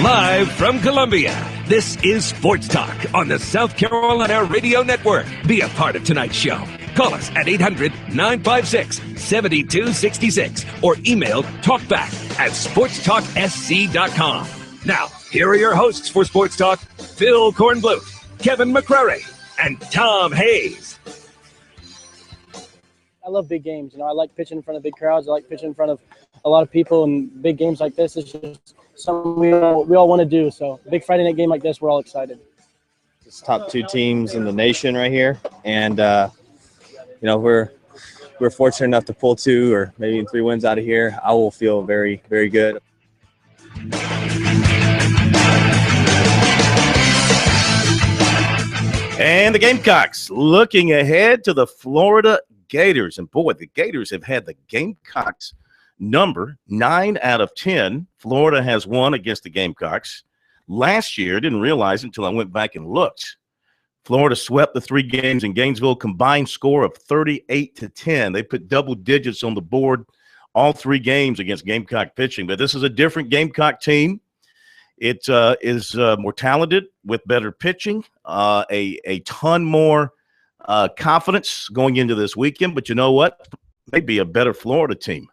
Live from Columbia, this is Sports Talk on the South Carolina Radio Network. Be a part of tonight's show. Call us at 800-956-7266 or email talkback@sportstalksc.com. Now, here are your hosts for Sports Talk, Phil Kornblut, Kevin McCrary, and Tom Hayes. I love big games. I like pitching in front of big crowds. I like pitching in front of a lot of people, and big games like this is just something we all want to do. So big Friday night game like this, we're all excited. It's top two teams in the nation right here, and we're fortunate enough to pull 2 or maybe even 3 wins out of here. I will feel very, very good. And the Gamecocks looking ahead to the Florida Gators. And boy, the Gators have had the Gamecocks number 9 out of 10. Florida has won against the Gamecocks. Last year, I didn't realize it until I went back and looked. Florida swept the 3 games in Gainesville, combined score of 38-10. They put double digits on the board all 3 games against Gamecock pitching. But this is a different Gamecock team. It is more talented with better pitching, a ton more confidence going into this weekend. But you know what? Maybe a better Florida team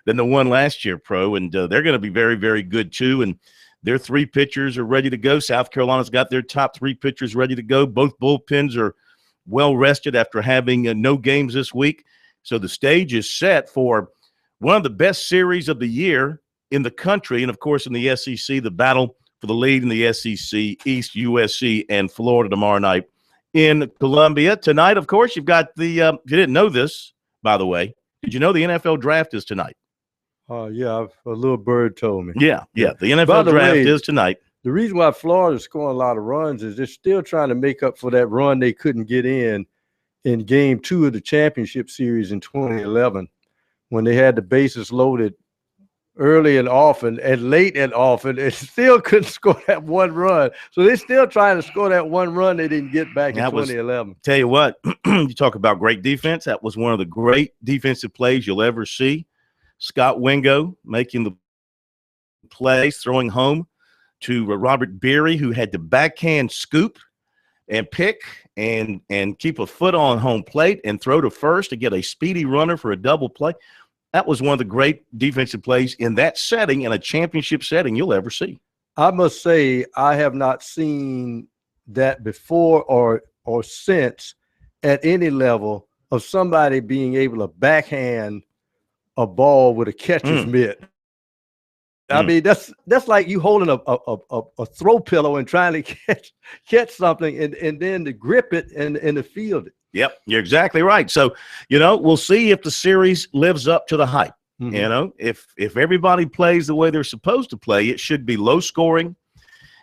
than the one last year, Pro. And they're going to be very, very good, too. And their 3 pitchers are ready to go. South Carolina's got their top 3 pitchers ready to go. Both bullpens are well rested after having no games this week. So the stage is set for one of the best series of the year in the country, and of course in the SEC, the battle for the lead in the SEC East, USC, and Florida tomorrow night in Columbia. Tonight, of course, you've got the if you didn't know this, by the way, did you know the NFL draft is tonight? Yeah, a little bird told me. Yeah, the NFL draft is tonight. The reason why Florida's scoring a lot of runs is they're still trying to make up for that run they couldn't get in game 2 of the championship series in 2011 when they had the bases loaded early and often and late and often, and still couldn't score that 1 run. So they're still trying to score that 1 run they didn't get back in 2011. Tell you what, you talk about great defense. That was one of the great defensive plays you'll ever see. Scott Wingo making the plays, throwing home to Robert Beery, who had to backhand scoop and pick and keep a foot on home plate and throw to first to get a speedy runner for a double play. That was one of the great defensive plays in that setting, in a championship setting, you'll ever see. I must say I have not seen that before or since at any level of somebody being able to backhand a ball with a catcher's mitt. I mean, that's like you holding a throw pillow and trying to catch something and then to grip it and to field it. Yep, you're exactly right. So, we'll see if the series lives up to the hype. Mm-hmm. If everybody plays the way they're supposed to play, it should be low scoring.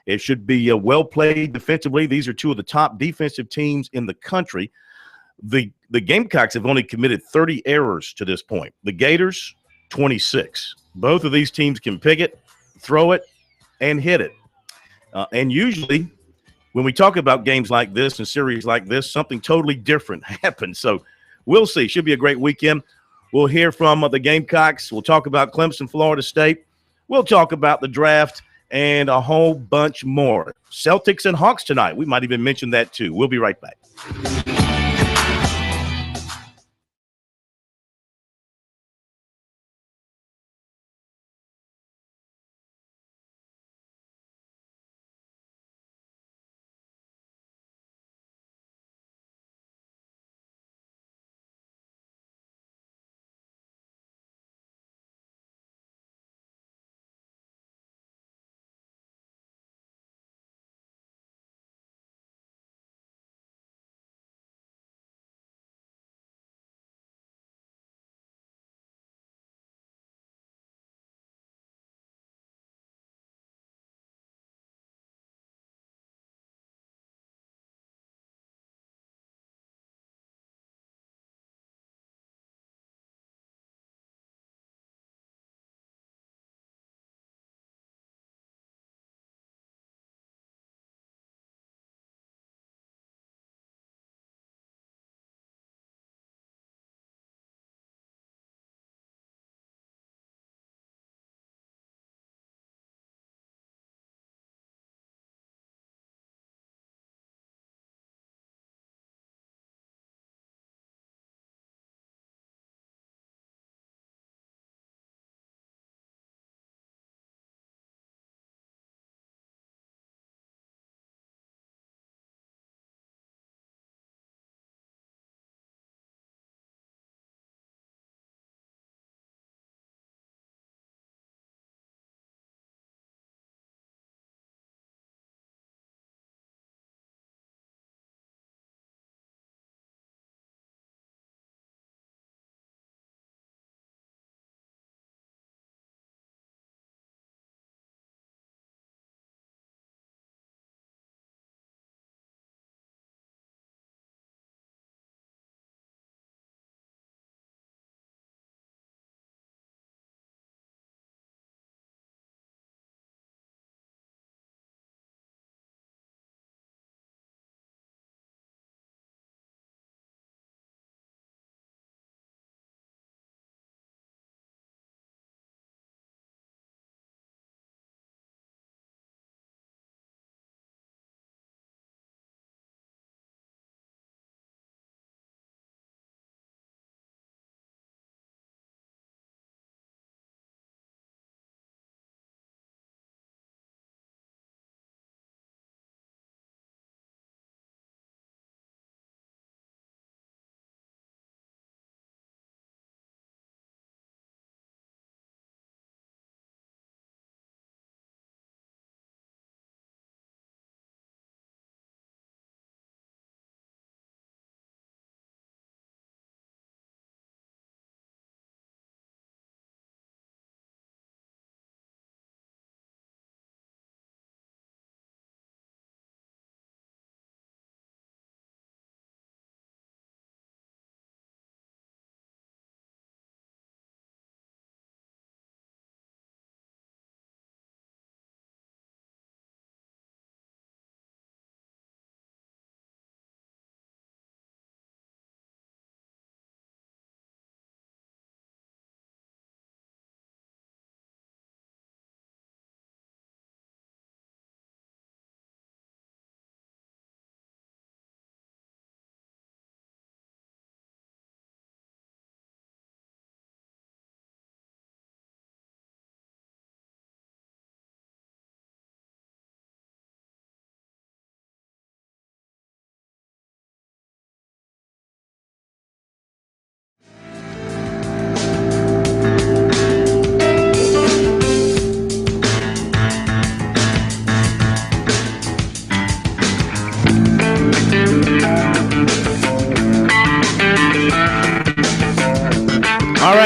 It should be well played defensively. These are 2 of the top defensive teams in the country. The Gamecocks have only committed 30 errors to this point. The Gators, 26. Both of these teams can pick it, throw it, and hit it. And usually when we talk about games like this and series like this, something totally different happens. So we'll see. Should be a great weekend. We'll hear from the Gamecocks. We'll talk about Clemson, Florida State. We'll talk about the draft and a whole bunch more. Celtics and Hawks tonight. We might even mention that too. We'll be right back.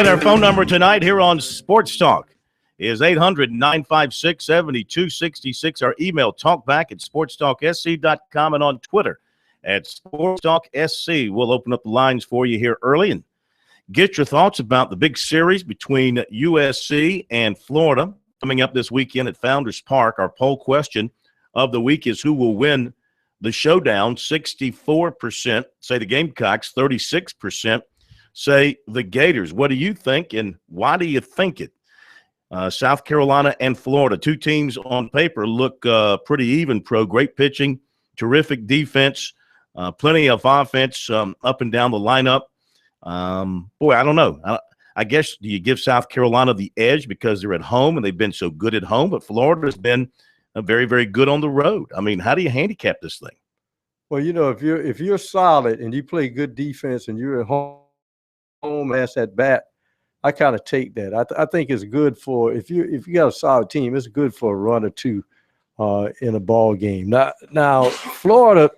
right, our phone number tonight here on Sports Talk is 800-956-7266. Our email, talkback@sportstalksc.com, and on Twitter @SportsTalkSC. We'll open up the lines for you here early and get your thoughts about the big series between USC and Florida coming up this weekend at Founders Park. Our poll question of the week is who will win the showdown. 64% say the Gamecocks, 36% say the Gators. What do you think, and why do you think it? South Carolina and Florida, two teams on paper look pretty even, great pitching, terrific defense, plenty of offense up and down the lineup. Boy, I don't know. I guess, do you give South Carolina the edge because they're at home and they've been so good at home? But Florida's been very, very good on the road. I mean, how do you handicap this thing? Well, you know, if you're solid and you play good defense and you're at home as at bat, I kind of take that. I think it's good for if you got a solid team, it's good for a run or two in a ball game. Now Florida,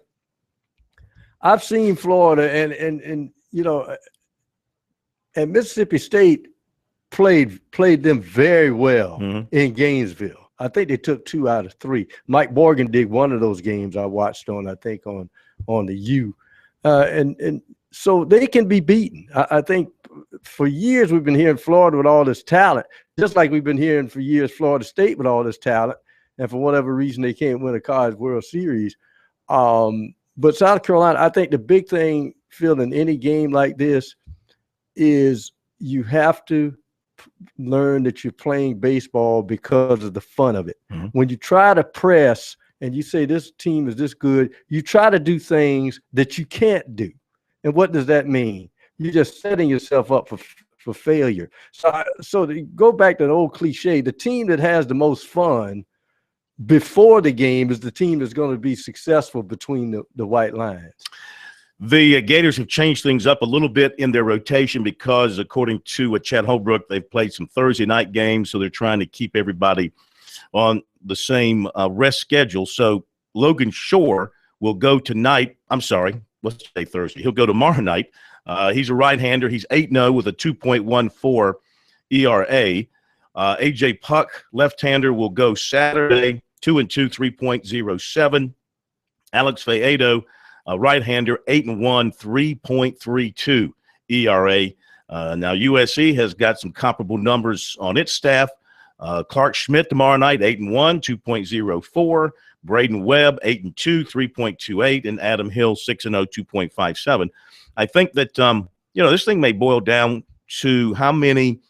I've seen Florida and you know, and Mississippi State played them very well in Gainesville. I think they took 2 out of 3. Mike Morgan did one of those games I watched on the U, and so they can be beaten. I think for years we've been hearing Florida with all this talent, just like we've been hearing for years Florida State with all this talent, and for whatever reason they can't win a College World Series. But South Carolina, I think the big thing, Phil, in any game like this is you have to learn that you're playing baseball because of the fun of it. When you try to press and you say this team is this good, you try to do things that you can't do. And what does that mean? You're just setting yourself up for failure. So to go back to the old cliche, the team that has the most fun before the game is the team that's going to be successful between the white lines. The Gators have changed things up a little bit in their rotation because, according to Chad Holbrook, they've played some Thursday night games, so they're trying to keep everybody on the same rest schedule. So Logan Shore will go tonight. I'm sorry, let's say Thursday. He'll go tomorrow night. He's a right-hander. He's 8-0 with a 2.14 ERA. A.J. Puck, left-hander, will go Saturday, 2-2, 3.07. Alex Faedo, right-hander, 8-1, 3.32 ERA. Now, USC has got some comparable numbers on its staff. Clark Schmidt tomorrow night, 8-1, 2.04. Braden Webb, 8-2, 3.28. And Adam Hill, 6-0, 2.57. I think that, this thing may boil down to how many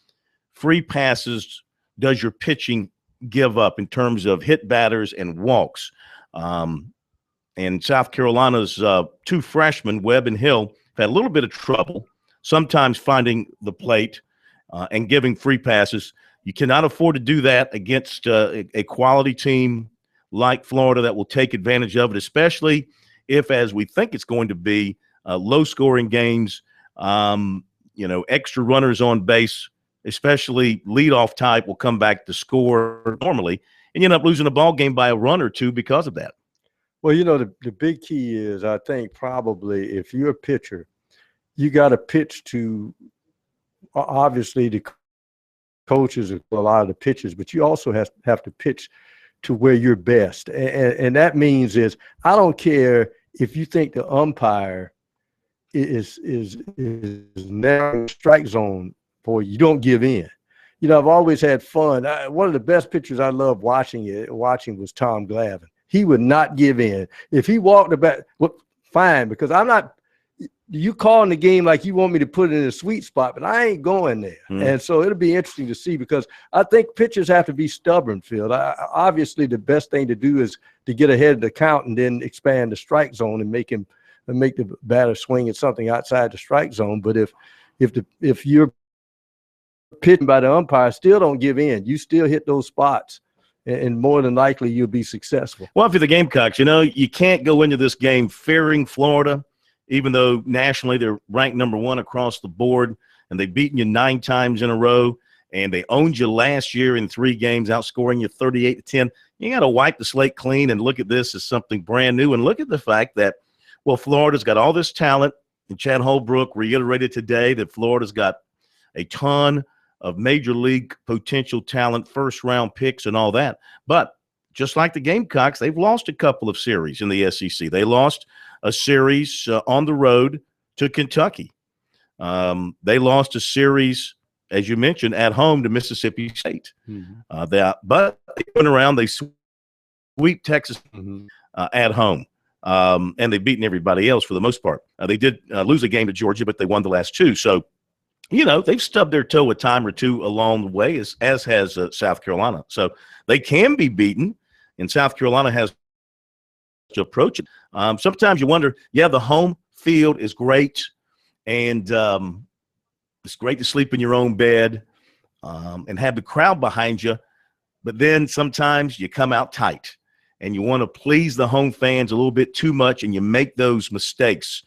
free passes does your pitching give up in terms of hit batters and walks. And South Carolina's 2 freshmen, Webb and Hill, have had a little bit of trouble sometimes finding the plate and giving free passes. You cannot afford to do that against a quality team like Florida that will take advantage of it, especially if, as we think it's going to be, low-scoring games, extra runners on base, especially leadoff type, will come back to score normally, and you end up losing a ball game by a run or two because of that. Well, the big key is, I think, probably if you're a pitcher, you got to pitch to, obviously, the coaches, a lot of the pitchers, but you also have to pitch to where you're best. And that means is, I don't care if you think the umpire is narrowing strike zone for you, don't give in. I've always had fun. One of the best pitchers I loved watching was Tom Glavine. He would not give in. If he walked the bat, well, fine, because I'm not – you calling the game like you want me to put it in a sweet spot, but I ain't going there. And so it'll be interesting to see, because I think pitchers have to be stubborn, Phil. Obviously, the best thing to do is to get ahead of the count and then expand the strike zone and make the batter swing at something outside the strike zone. But if you're pitching by the umpire, still don't give in. You still hit those spots, and more than likely you'll be successful. Well, if you're the Gamecocks, you can't go into this game fearing Florida, even though nationally they're ranked number 1 across the board, and they've beaten you 9 times in a row, and they owned you last year in 3 games, outscoring you 38-10. You got to wipe the slate clean and look at this as something brand new, and look at the fact that, well, Florida's got all this talent, and Chad Holbrook reiterated today that Florida's got a ton of major league potential talent, first-round picks and all that. But just like the Gamecocks, they've lost a couple of series in the SEC. They lost a series on the road to Kentucky. They lost a series, as you mentioned, at home to Mississippi State. But they went around, they sweep Texas at home, and they've beaten everybody else for the most part. They did lose a game to Georgia, but they won the last two. So, they've stubbed their toe a time or two along the way, as has South Carolina. So they can be beaten, and South Carolina has to approach it. Sometimes you wonder, the home field is great, and it's great to sleep in your own bed and have the crowd behind you, but then sometimes you come out tight and you want to please the home fans a little bit too much, and you make those mistakes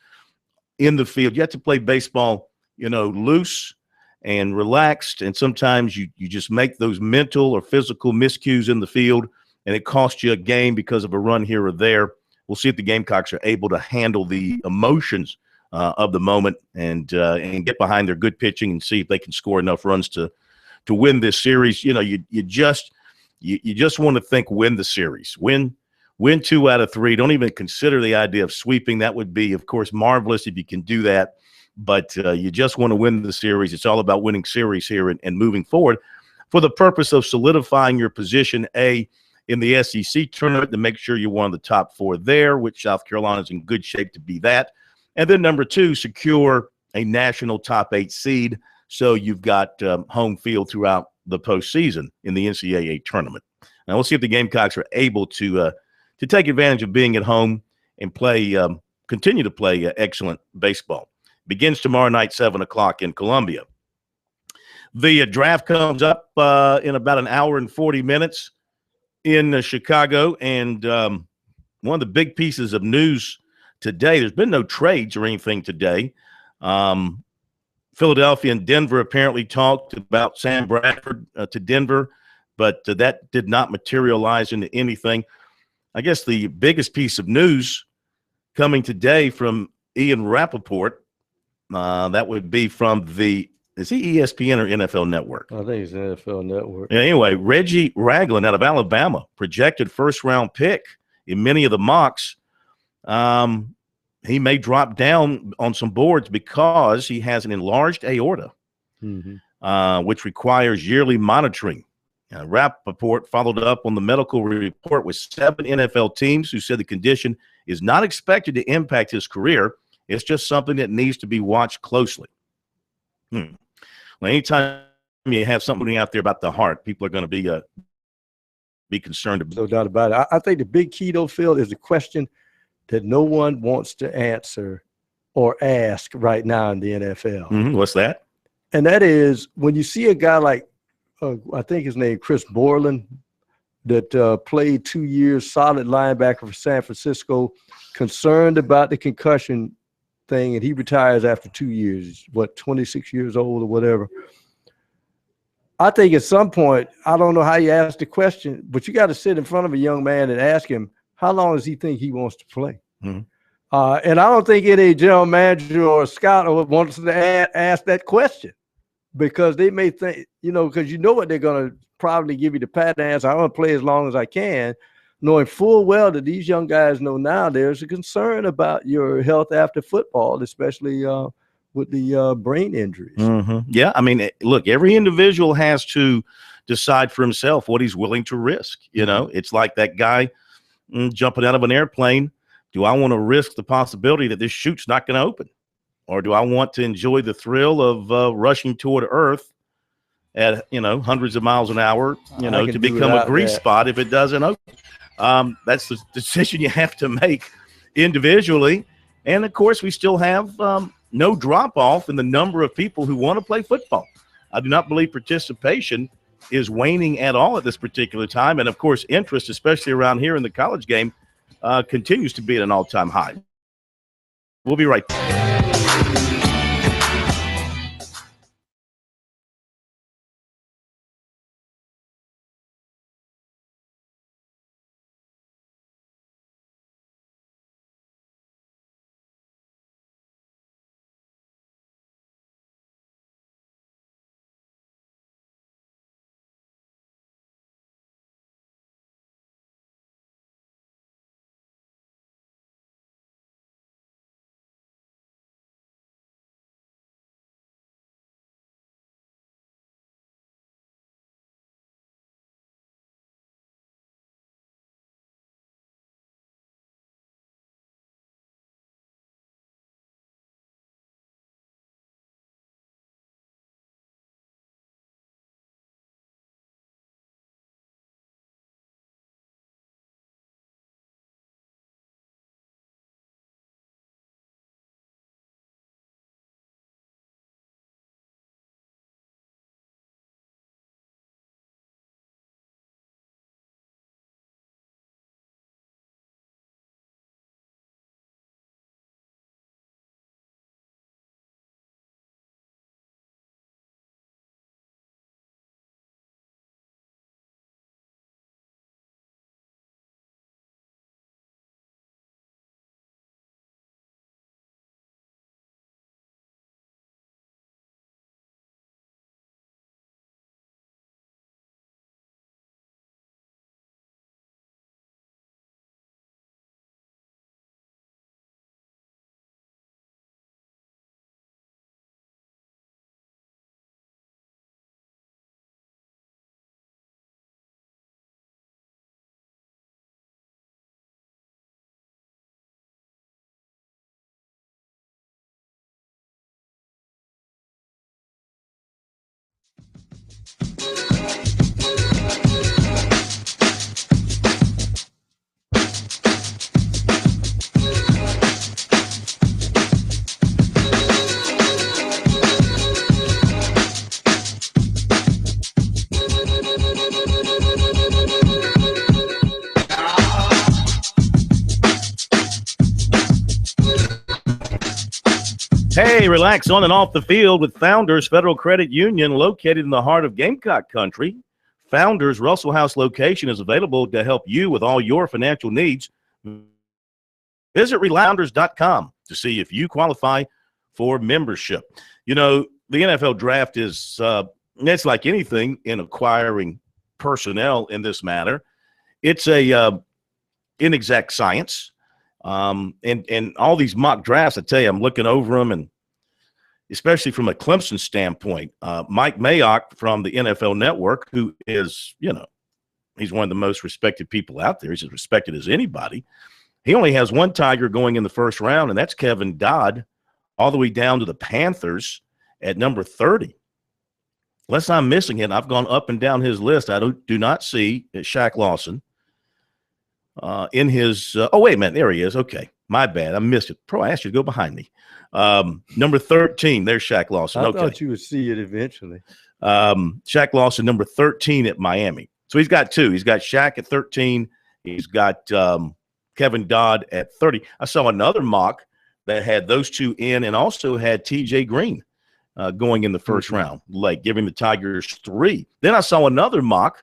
in the field. You have to play baseball, loose and relaxed, and sometimes you just make those mental or physical miscues in the field, and it costs you a game because of a run here or there. We'll see if the Gamecocks are able to handle the emotions of the moment and get behind their good pitching and see if they can score enough runs to win this series. You just want to think win the series, win 2 out of 3. Don't even consider the idea of sweeping. That would be, of course, marvelous if you can do that. But you just want to win the series. It's all about winning series here and moving forward for the purpose of solidifying your position, in the SEC tournament, to make sure you're one of the top 4 there, which South Carolina is in good shape to be that. And then number 2, secure a national top 8 seed, so you've got home field throughout the postseason in the NCAA tournament. Now we'll see if the Gamecocks are able to take advantage of being at home and continue to play excellent baseball. Begins tomorrow night, 7 o'clock in Columbia. The draft comes up in about an hour and 40 minutes in Chicago, and one of the big pieces of news today, there's been no trades or anything today. Philadelphia and Denver apparently talked about Sam Bradford to Denver, but that did not materialize into anything. I guess the biggest piece of news coming today from Ian Rappaport, that would be from is he ESPN or NFL Network? I think it's NFL Network. Anyway, Reggie Ragland out of Alabama, projected first-round pick in many of the mocks. He may drop down on some boards because he has an enlarged aorta, which requires yearly monitoring. Rappaport followed up on the medical report with 7 NFL teams who said the condition is not expected to impact his career. It's just something that needs to be watched closely. Well, anytime you have something out there about the heart, people are going to be concerned about. No doubt about it. I think the big key, though, Phil, is the question that no one wants to answer or ask right now in the NFL. What's that? And that is, when you see a guy like, I think his name Chris Borland, that played 2 years, solid linebacker for San Francisco, concerned about the concussion thing, and he retires after 2 years, 26 years old or whatever. I think at some point, I don't know how you ask the question, but you got to sit in front of a young man and ask him, how long does he think he wants to play? And I don't think any general manager or scout wants to ask that question, because they may think, because what they're going to probably give you the pat answer. I want to play as long as I can, knowing full well that these young guys know now there's a concern about your health after football, especially with the brain injuries. Yeah, I mean, look, every individual has to decide for himself what he's willing to risk. It's like that guy jumping out of an airplane. Do I want to risk the possibility that this chute's not going to open? Or do I want to enjoy the thrill of rushing toward Earth at, hundreds of miles an hour, to become a grease spot if it doesn't open? That's the decision you have to make individually. And, of course, we still have no drop-off in the number of people who want to play football. I do not believe participation is waning at all at this particular time. And, of course, interest, especially around here in the college game, continues to be at an all-time high. We'll be right back. Hey, relax on and off the field with Founders Federal Credit Union, located in the heart of Gamecock country. Founders Russell House location is available to help you with all your financial needs. Visit Founders.com to see if you qualify for membership. You know, the NFL draft is it's like anything in acquiring personnel in this matter. It's a inexact science. And all these mock drafts, I tell you, I'm looking over them, and especially from a Clemson standpoint, Mike Mayock from the NFL Network, who is, he's one of the most respected people out there. He's as respected as anybody. He only has one Tiger going in the first round, and that's Kevin Dodd, all the way down to the Panthers at number 30. Unless I'm missing it, I've gone up and down his list. I do not see Shaq Lawson in his wait a minute, there he is. Okay, my bad, I missed it. I asked you to go behind me. Number 13, there's Shaq Lawson. I thought you would see it eventually. Shaq Lawson, number 13 at Miami. So he's got two. He's got Shaq at 13. He's got Kevin Dodd at 30. I saw another mock that had those two in, and also had TJ Green going in the first round, like giving the Tigers 3. Then I saw another mock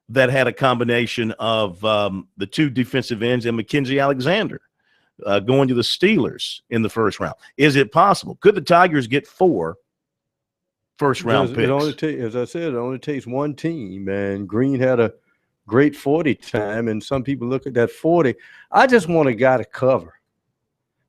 that had a combination of the two defensive ends and Mackenzie Alexander going to the Steelers in the first round. Is it possible? Could the Tigers get 4 first-round picks? As I said, it only takes one team, and Green had a great 40 time, and some people look at that 40. I just want a guy to cover.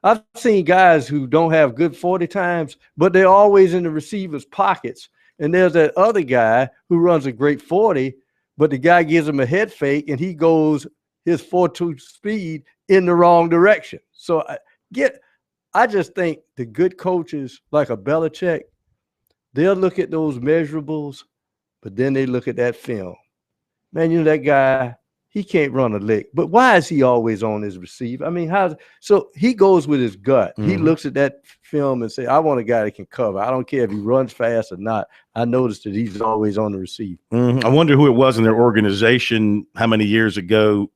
I've seen guys who don't have good 40 times, but they're always in the receiver's pockets. And there's that other guy who runs a great 40, but the guy gives him a head fake, and he goes his 4.2 speed in the wrong direction. So I just think the good coaches like a Belichick, they'll look at those measurables, but then they look at that film. Man, that guy, he can't run a lick. But why is he always on his receiver? I mean, so he goes with his gut. Mm-hmm. He looks at that film and say, I want a guy that can cover. I don't care if he runs fast or not. I noticed that he's always on the receiver. Mm-hmm. I wonder who it was in their organization how many years ago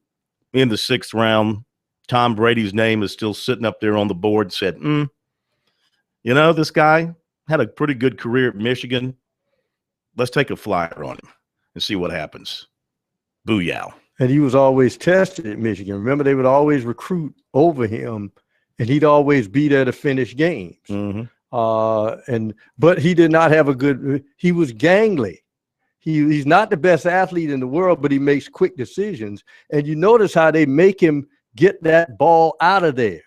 in the 6th round. Tom Brady's name is still sitting up there on the board, said, this guy had a pretty good career at Michigan. Let's take a flyer on him and see what happens. Booyah. And he was always tested at Michigan. Remember, they would always recruit over him, and he'd always be there to finish games. Mm-hmm. But he did not have he was gangly. He's not the best athlete in the world, but he makes quick decisions. And you notice how they make him get that ball out of there.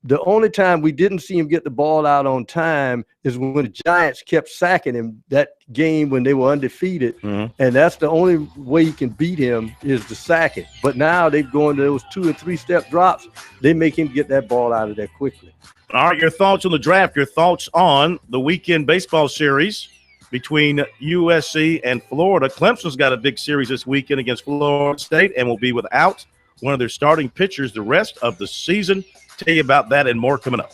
The only time we didn't see him get the ball out on time is when the Giants kept sacking him that game when they were undefeated. Mm-hmm. And that's the only way you can beat him is to sack it. But now they've gone to those 2 and 3 step drops. They make him get that ball out of there quickly. All right, your thoughts on the draft, your thoughts on the weekend baseball series between USC and Florida. Clemson's got a big series this weekend against Florida State and will be without one of their starting pitchers the rest of the season. Tell you about that and more coming up.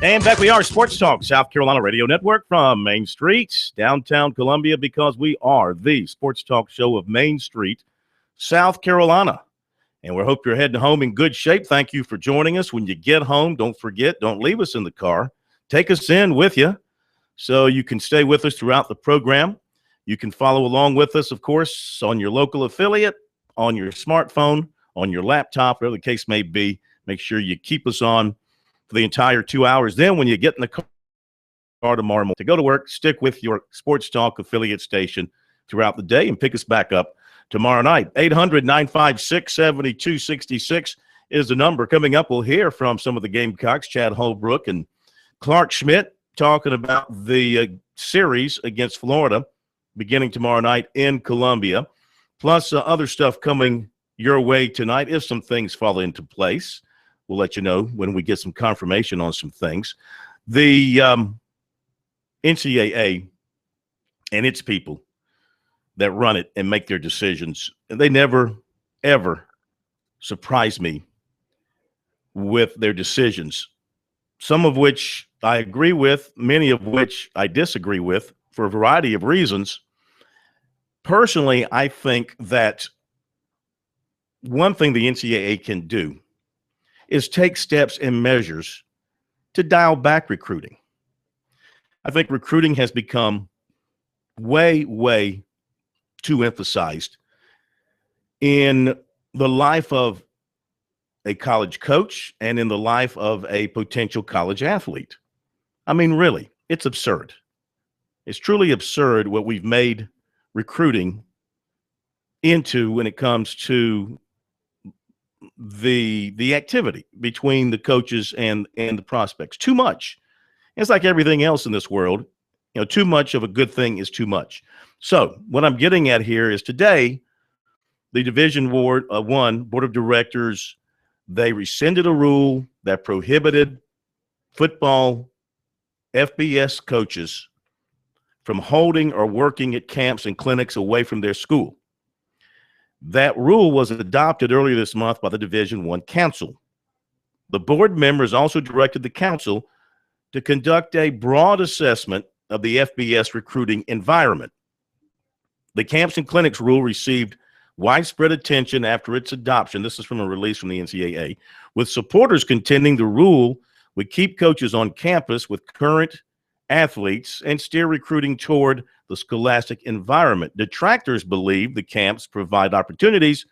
And back we are, Sports Talk, South Carolina Radio Network from Main Street, downtown Columbia, because we are the Sports Talk show of Main Street, South Carolina. And we hope you're heading home in good shape. Thank you for joining us. When you get home, don't forget, don't leave us in the car. Take us in with you so you can stay with us throughout the program. You can follow along with us, of course, on your local affiliate, on your smartphone, on your laptop, whatever the case may be. Make sure you keep us on for the entire 2 hours. Then when you get in the car tomorrow morning to go to work, stick with your Sports Talk affiliate station throughout the day and pick us back up tomorrow night. 800-956-7266 is the number. Coming up, we'll hear from some of the Gamecocks, Chad Holbrook and Clark Schmidt, talking about the series against Florida beginning tomorrow night in Columbia, plus other stuff coming your way tonight if some things fall into place. We'll let you know when we get some confirmation on some things. The NCAA and its people that run it and make their decisions, they never, ever surprise me with their decisions, some of which I agree with, many of which I disagree with for a variety of reasons. Personally, I think that one thing the NCAA can do is take steps and measures to dial back recruiting. I think recruiting has become way, way too emphasized in the life of a college coach and in the life of a potential college athlete. I mean, really, it's absurd. It's truly absurd what we've made recruiting into when it comes to the activity between the coaches and the prospects. Too much. It's like everything else in this world. You know, too much of a good thing is too much. So what I'm getting at here is today, the Division One Board of Directors, they rescinded a rule that prohibited football FBS coaches from holding or working at camps and clinics away from their school. That rule was adopted earlier this month by the Division I Council. The board members also directed the council to conduct a broad assessment of the FBS recruiting environment. The camps and clinics rule received widespread attention after its adoption. This is from a release from the NCAA, with supporters contending the rule would keep coaches on campus with current athletes and steer recruiting toward the scholastic environment. Detractors believe the camps provide opportunities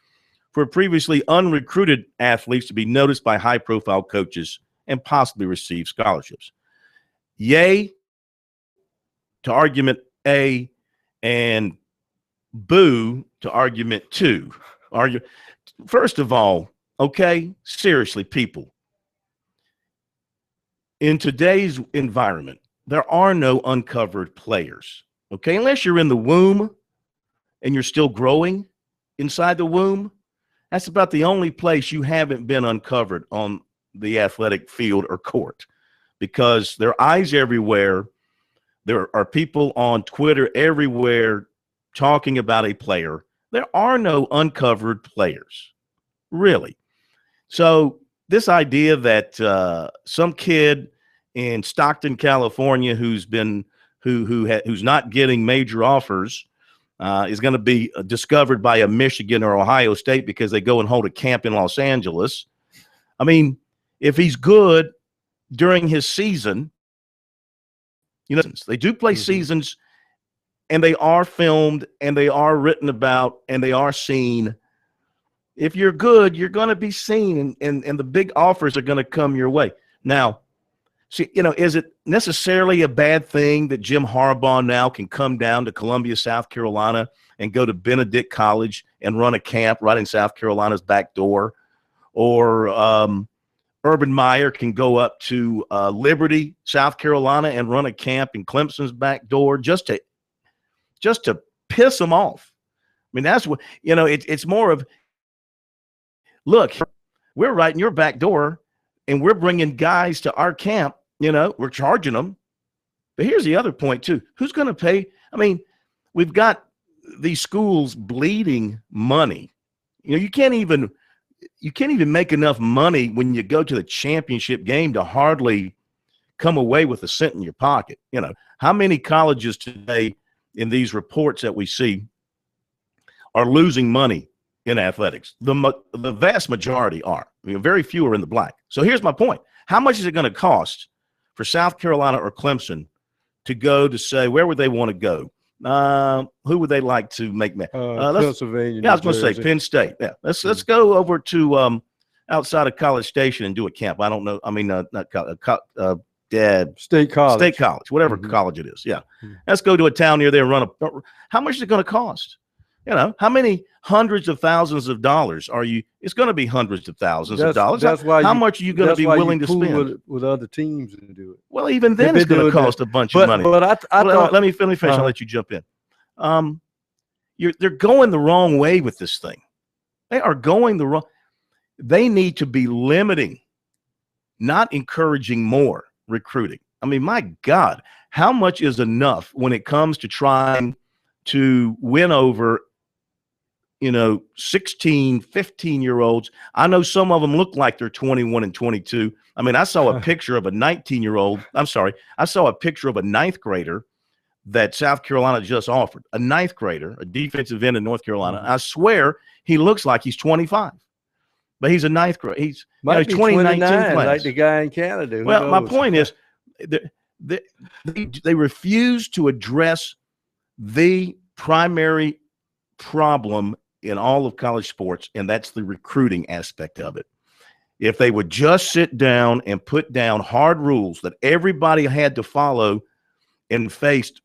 for previously unrecruited athletes to be noticed by high-profile coaches and possibly receive scholarships. Yay to argument A and boo to argument 2. First of all, okay, seriously, people, in today's environment, there are no uncovered players, okay? Unless you're in the womb and you're still growing inside the womb, that's about the only place you haven't been uncovered on the athletic field or court, because there are eyes everywhere. There are people on Twitter everywhere talking about a player. There are no uncovered players, really. So this idea that some kid in Stockton, California, who's not getting major offers, is going to be discovered by a Michigan or Ohio State because they go and hold a camp in Los Angeles. I mean, if he's good during his season, you know, they do play seasons, and they are filmed, and they are written about, and they are seen. If you're good, you're going to be seen, and the big offers are going to come your way. Now, see, you know, is it necessarily a bad thing that Jim Harbaugh now can come down to Columbia, South Carolina, and go to Benedict College and run a camp right in South Carolina's back door? Or Urban Meyer can go up to Liberty, South Carolina, and run a camp in Clemson's back door just to piss them off? I mean, that's what, you know, it's more of, look, we're right in your back door, and we're bringing guys to our camp. You know, we're charging them. But here's the other point, too. Who's going to pay? I mean, we've got these schools bleeding money. You know, you can't even you can't even make enough money when you go to the championship game to hardly come away with a cent in your pocket. You know, how many colleges today in these reports that we see are losing money in athletics? The vast majority are. I mean, very few are in the black. So here's my point. How much is it going to cost for South Carolina or Clemson to go to say, where would they want to go? Who would they like to make? Pennsylvania. Yeah, I was going to say Penn State. Yeah, let's go over to outside of College Station and do a camp. I don't know. I mean, not State College, whatever college it is. Yeah, let's go to a town near there and run a. How much is it going to cost? You know, how many hundreds of thousands of dollars are you? It's going to be hundreds of thousands of dollars. That's why. How much are you going to be willing to spend with other teams and do it? Well, even then, it's going to cost a bunch of money. But I thought, let me finish. I'll let you jump in. They're going the wrong way with this thing. They are going the wrong. They need to be limiting, not encouraging more recruiting. I mean, my God, how much is enough when it comes to trying to win over, 16, 15-year-olds? I know some of them look like they're 21 and 22. I mean, I saw a picture of a 19-year-old. I'm sorry. I saw a picture of a ninth grader that South Carolina just offered, a ninth grader, a defensive end in North Carolina. I swear he looks like he's 25, but he's a ninth grader. He's 2019 like the guy in Canada. Well, my point is they refuse to address the primary problem in all of college sports, and that's the recruiting aspect of it. If they would just sit down and put down hard rules that everybody had to follow and faced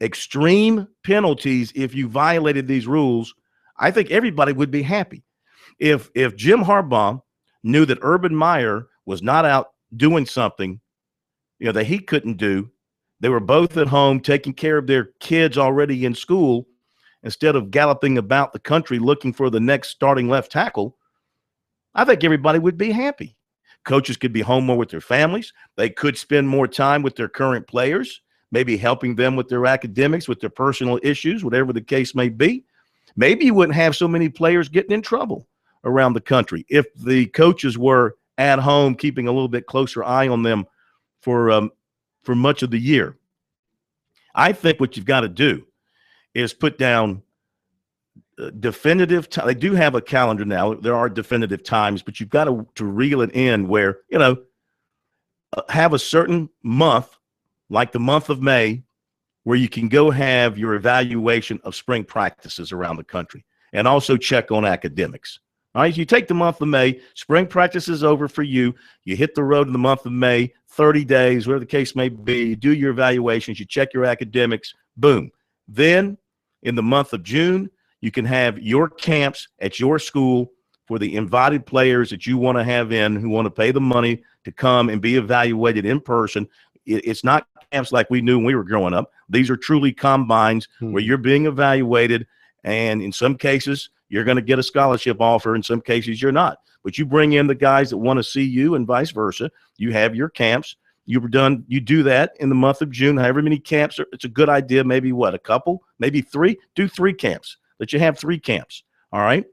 extreme penalties if you violated these rules, I think everybody would be happy. If Jim Harbaugh knew that Urban Meyer was not out doing something, that he couldn't do, they were both at home taking care of their kids already in school, instead of galloping about the country looking for the next starting left tackle, I think everybody would be happy. Coaches could be home more with their families. They could spend more time with their current players, maybe helping them with their academics, with their personal issues, whatever the case may be. Maybe you wouldn't have so many players getting in trouble around the country if the coaches were at home, keeping a little bit closer eye on them for much of the year. I think what you've got to do is put down definitive time. They do have a calendar now. There are definitive times, but you've got to reel it in where, have a certain month, like the month of May, where you can go have your evaluation of spring practices around the country and also check on academics. All right, you take the month of May, spring practice is over for you. You hit the road in the month of May, 30 days, whatever the case may be. You do your evaluations, you check your academics, boom. Then in the month of June, you can have your camps at your school for the invited players that you want to have in, who want to pay the money to come and be evaluated in person. It's not camps like we knew when we were growing up. These are truly combines where you're being evaluated, and in some cases, you're going to get a scholarship offer. In some cases, you're not. But you bring in the guys that want to see you and vice versa. You have your camps. You do that in the month of June, however many camps. It's a good idea. Maybe a couple, maybe 3. Do 3 camps. Let you have 3 camps. All right.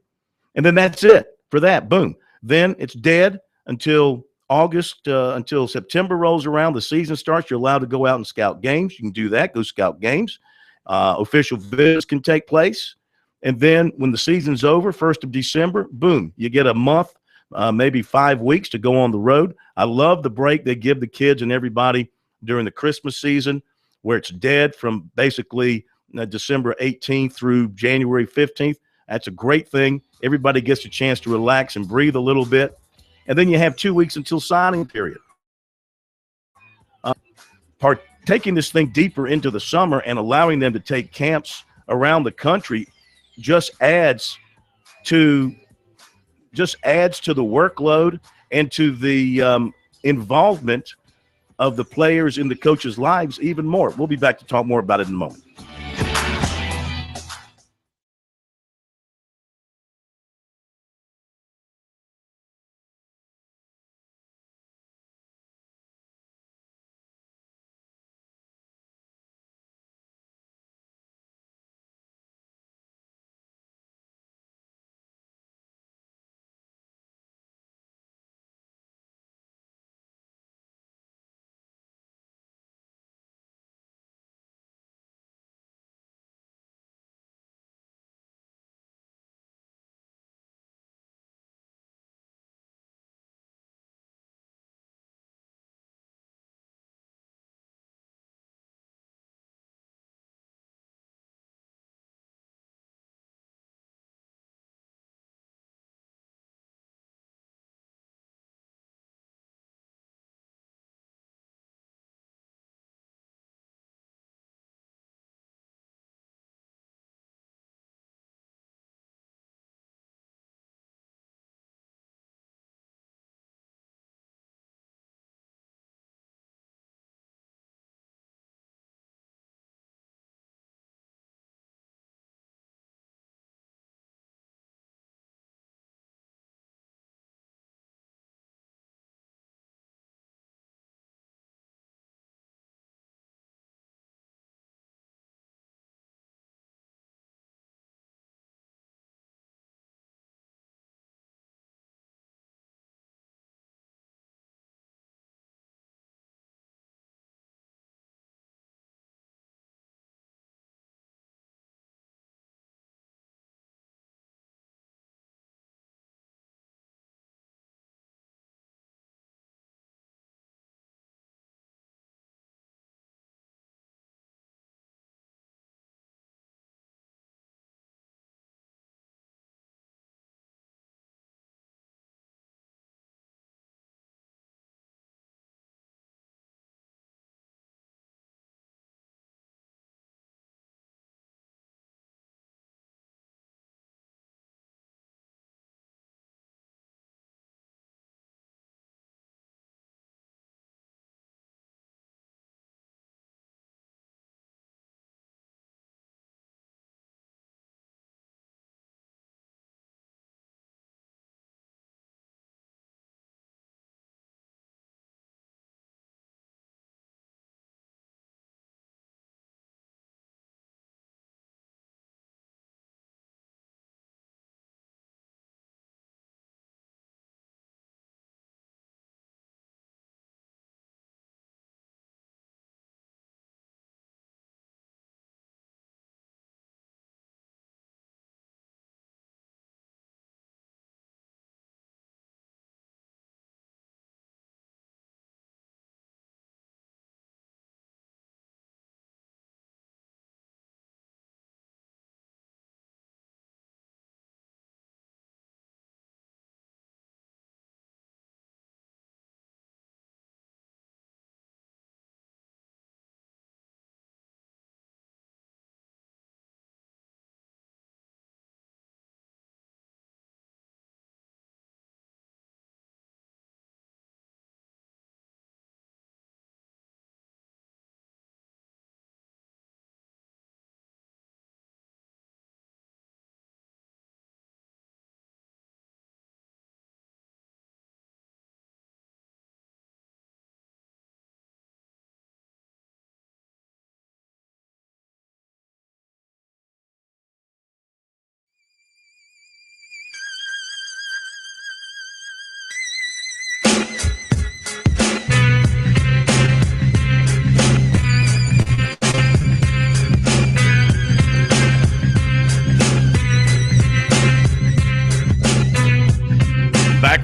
And then that's it for that. Boom. Then it's dead until August, until September rolls around. The season starts. You're allowed to go out and scout games. You can do that. Go scout games. Official visits can take place. And then when the season's over, 1st of December, boom, you get a month, maybe 5 weeks to go on the road. I love the break they give the kids and everybody during the Christmas season, where it's dead from basically December 18th through January 15th. That's a great thing. Everybody gets a chance to relax and breathe a little bit. And then you have 2 weeks until signing period. Taking this thing deeper into the summer and allowing them to take camps around the country just adds to the workload and to the involvement of the players in the coaches' lives even more. We'll be back to talk more about it in a moment.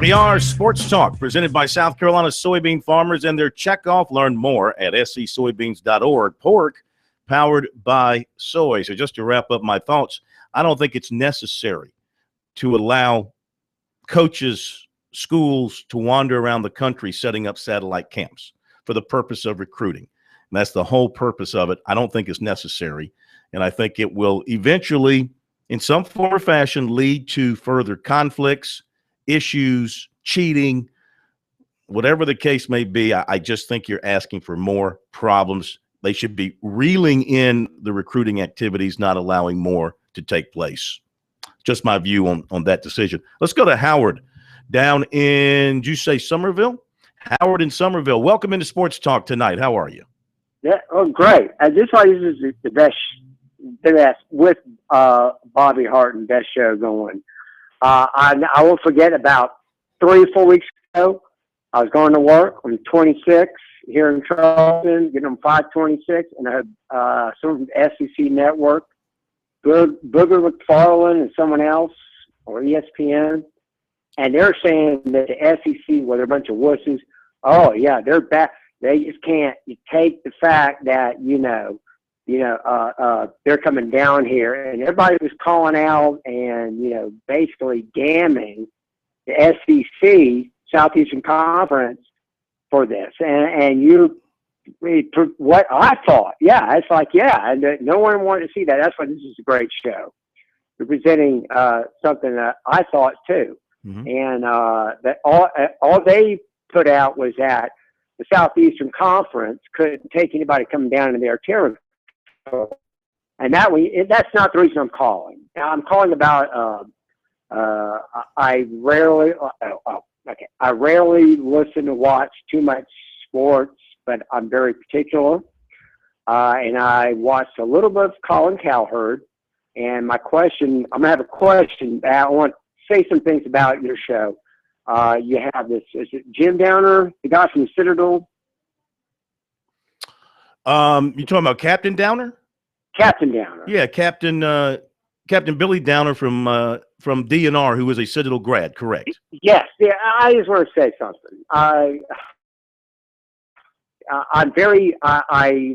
We are Sports Talk, presented by South Carolina soybean farmers and their checkoff. Learn more at scsoybeans.org. Pork, powered by soy. So just to wrap up my thoughts, I don't think it's necessary to allow coaches, schools to wander around the country setting up satellite camps for the purpose of recruiting. And that's the whole purpose of it. I don't think it's necessary. And I think it will eventually, in some form or fashion, lead to further conflicts, issues, cheating, whatever the case may be. I just think you're asking for more problems. They should be reeling in the recruiting activities, not allowing more to take place. Just my view on that decision. Let's go to Howard down in, did you say Somerville? Howard in Somerville. Welcome into Sports Talk tonight. How are you? Yeah, oh, great. I just thought this is the best with Bobby Hart and best show going. I won't forget about 3 or 4 weeks ago, I was going to work on 26 here in Charleston, getting on 526, and I had some of the SEC network, Booger McFarland and someone else, or ESPN, and they're saying that the SEC, well, they're a bunch of wusses. Oh, yeah, they're back. They just can't take the fact that, they're coming down here, and everybody was calling out and, basically damning the SEC, Southeastern Conference, for this. And what I thought, it's like, and no one wanted to see that. That's why this is a great show. You're presenting something that I thought too. Mm-hmm. And that all they put out was that the Southeastern Conference couldn't take anybody coming down into their territory. And that's not the reason I'm calling. Now, I'm calling about I rarely listen to watch too much sports, but I'm very particular. And I watched a little bit of Colin Cowherd. And my question, I'm going to have a question. I want to say some things about your show. You have this, is it Jim Downer, the guy from Citadel? You talking about Captain Downer? Captain Downer. Yeah, Captain Billy Downer from DNR, who was a Citadel grad, correct? Yes. Yeah, I just want to say something. I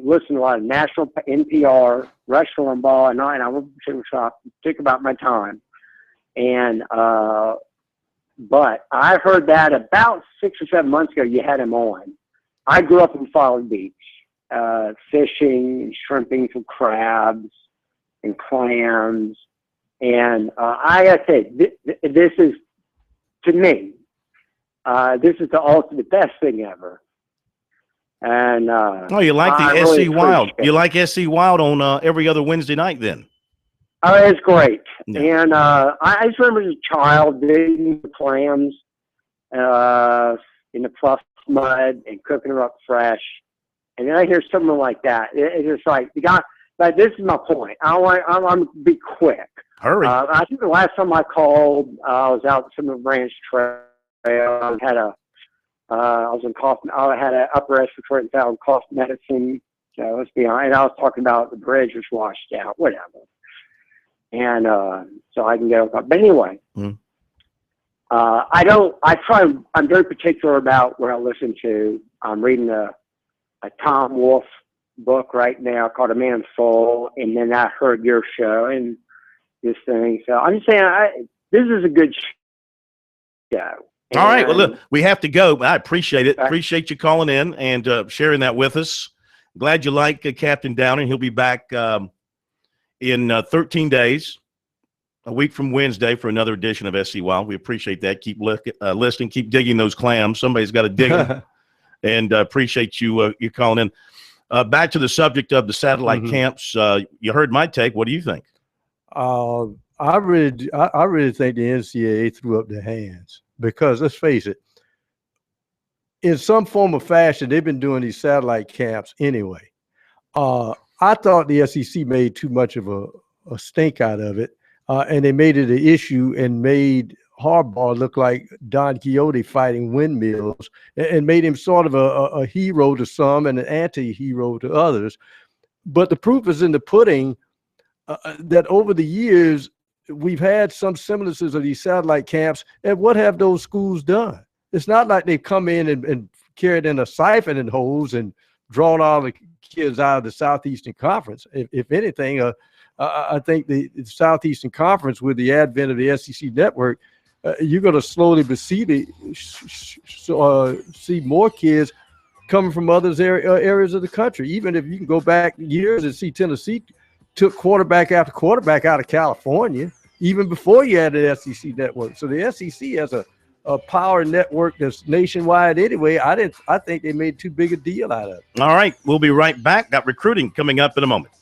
listen to a lot of national NPR, Rush Limbaugh, and I won't think about my time. And but I heard that about 6 or 7 months ago. You had him on. I grew up in Folly Beach, fishing and shrimping for crabs and clams. And I gotta say, this is, to me, this is the best thing ever. And you like the really SC Wild? You like SC Wild on every other Wednesday night, then? Oh, it's great. Yeah. And I just remember as a child digging the clams in the pluff mud and cooking them up fresh. And then I hear something like that. It's just like the guy. But this is my point. I'm to be quick. Hurry. I think the last time I called, I was out some of the Ranch Trail. I had I was in cough. I had an upper respiratory infection, cough medicine. So let's be honest. And I was talking about the bridge was washed out, whatever. And so I can get over. But anyway, I'm very particular about what I listen to. I'm reading a Tom Wolfe book right now called A Man's Soul, and then I heard your show and this thing. So I'm just saying, this is a good show. And all right. Well, look, we have to go. I appreciate it. Appreciate you calling in and sharing that with us. Glad you like Captain Downer. He'll be back in 13 days, a week from Wednesday, for another edition of SC Wild. We appreciate that. Keep listening. Keep digging those clams. Somebody's got to dig them. And appreciate you calling in. Back to the subject of the satellite camps. You heard my take. What do you think? I really think the NCAA threw up their hands, because let's face it, in some form or fashion, they've been doing these satellite camps anyway. I thought the SEC made too much of a stink out of it, and they made it an issue and made Harbaugh look like Don Quixote fighting windmills, and made him sort of a hero to some and an anti-hero to others. But the proof is in the pudding, that over the years, we've had some semblances of these satellite camps, and what have those schools done? It's not like they've come in and carried in a siphoning hose and drawn all the kids out of the Southeastern Conference. If anything, I think the Southeastern Conference, with the advent of the SEC network, you're going to slowly but see more kids coming from other areas of the country. Even if you can go back years and see Tennessee took quarterback after quarterback out of California, even before you had the SEC network. So the SEC has a power network that's nationwide anyway. I think they made too big a deal out of it. All right, we'll be right back. Got recruiting coming up in a moment.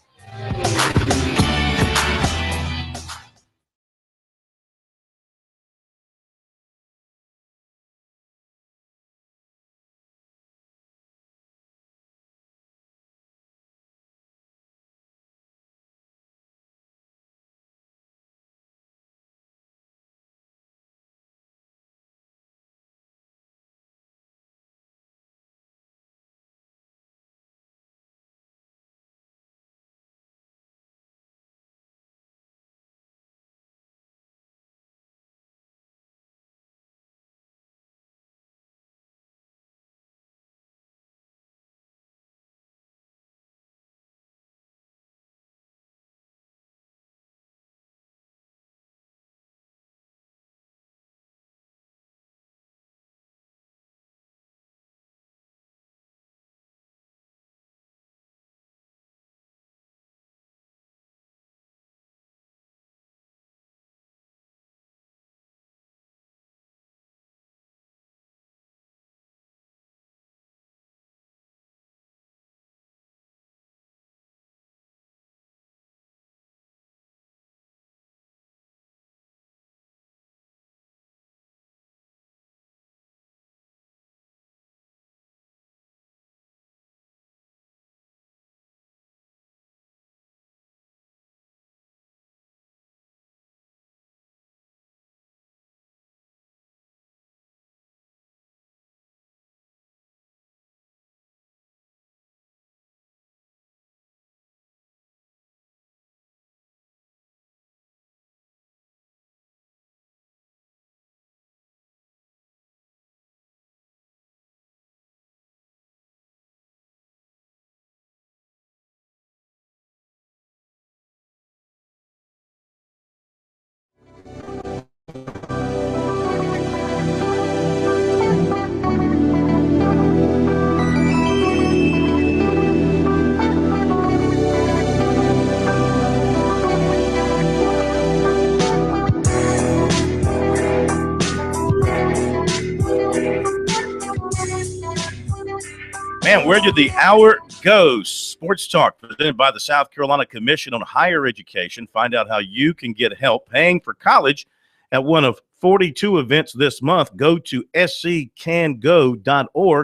Man, where did the hour go? Sports Talk, presented by the South Carolina Commission on Higher Education. Find out how you can get help paying for college at one of 42 events this month. Go to sccango.org,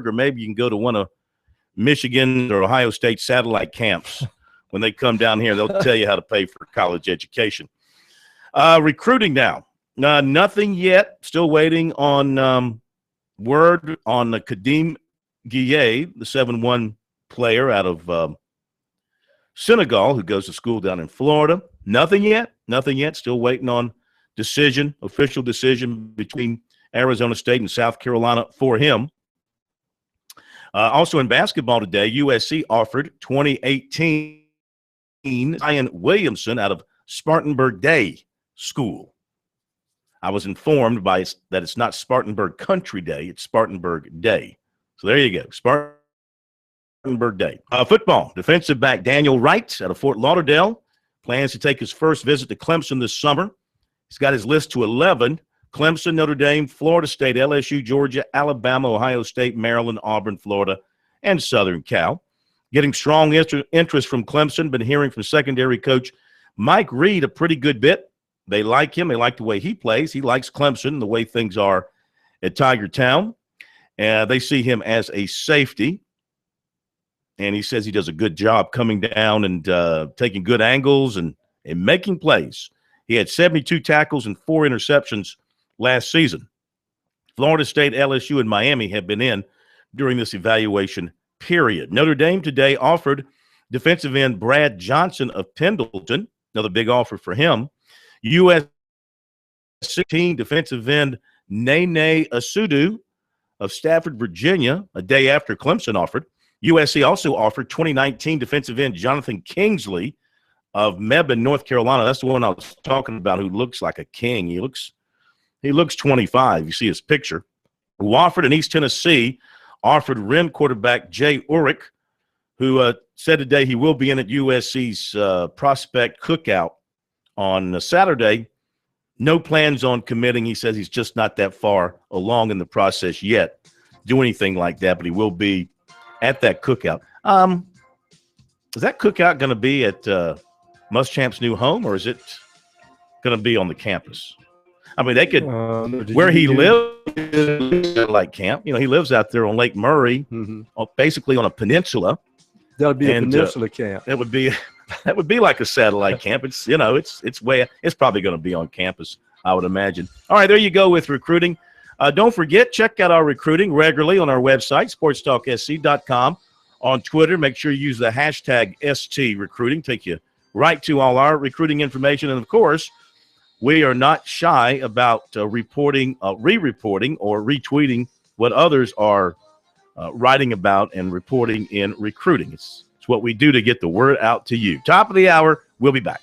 or maybe you can go to one of Michigan or Ohio State satellite camps. When they come down here, they'll tell you how to pay for college education. Recruiting now. Nothing yet. Still waiting on word on the Kadeem Gueye, the 7-1 player out of Senegal who goes to school down in Florida. Nothing yet. Still waiting on official decision between Arizona State and South Carolina for him. Also in basketball today, USC offered 2018 Zion Williamson out of Spartanburg Day School. I was informed that it's not Spartanburg Country Day, it's Spartanburg Day. So there you go, Spartanburg Day. Football, defensive back Daniel Wright out of Fort Lauderdale plans to take his first visit to Clemson this summer. He's got his list to 11. Clemson, Notre Dame, Florida State, LSU, Georgia, Alabama, Ohio State, Maryland, Auburn, Florida, and Southern Cal. Getting strong interest from Clemson. Been hearing from secondary coach Mike Reed a pretty good bit. They like him. They like the way he plays. He likes Clemson, the way things are at Tiger Town. They see him as a safety. And he says he does a good job coming down and taking good angles and making plays. He had 72 tackles and 4 interceptions last season. Florida State, LSU, and Miami have been in during this evaluation period. Notre Dame today offered defensive end Brad Johnson of Pendleton, another big offer for him. U.S. 16 defensive end Nene Asudu of Stafford, Virginia, a day after Clemson offered. USC also offered 2019 defensive end Jonathan Kingsley of Mebane, North Carolina. That's the one I was talking about who looks like a king. He looks 25. You see his picture. Wofford in East Tennessee offered Ren quarterback Jay Urich, who said today he will be in at USC's prospect cookout on Saturday. No plans on committing. He says he's just not that far along in the process yet, do anything like that, but he will be at that cookout. Is that cookout going to be at Muschamp's new home, or is it going to be on the campus? I mean, they could where he lives, like camp. You know, he lives out there on Lake Murray, basically on a peninsula. That'll be a peninsula camp. That would be like a satellite camp. It's it's probably going to be on campus, I would imagine. All right, there you go with recruiting. Don't forget, check out our recruiting regularly on our website, sportstalksc.com. On Twitter, make sure you use the hashtag #STRecruiting. Take you right to all our recruiting information. And, of course, we are not shy about re-reporting or retweeting what others are writing about and reporting in recruiting. It's what we do to get the word out to you. Top of the hour, we'll be back.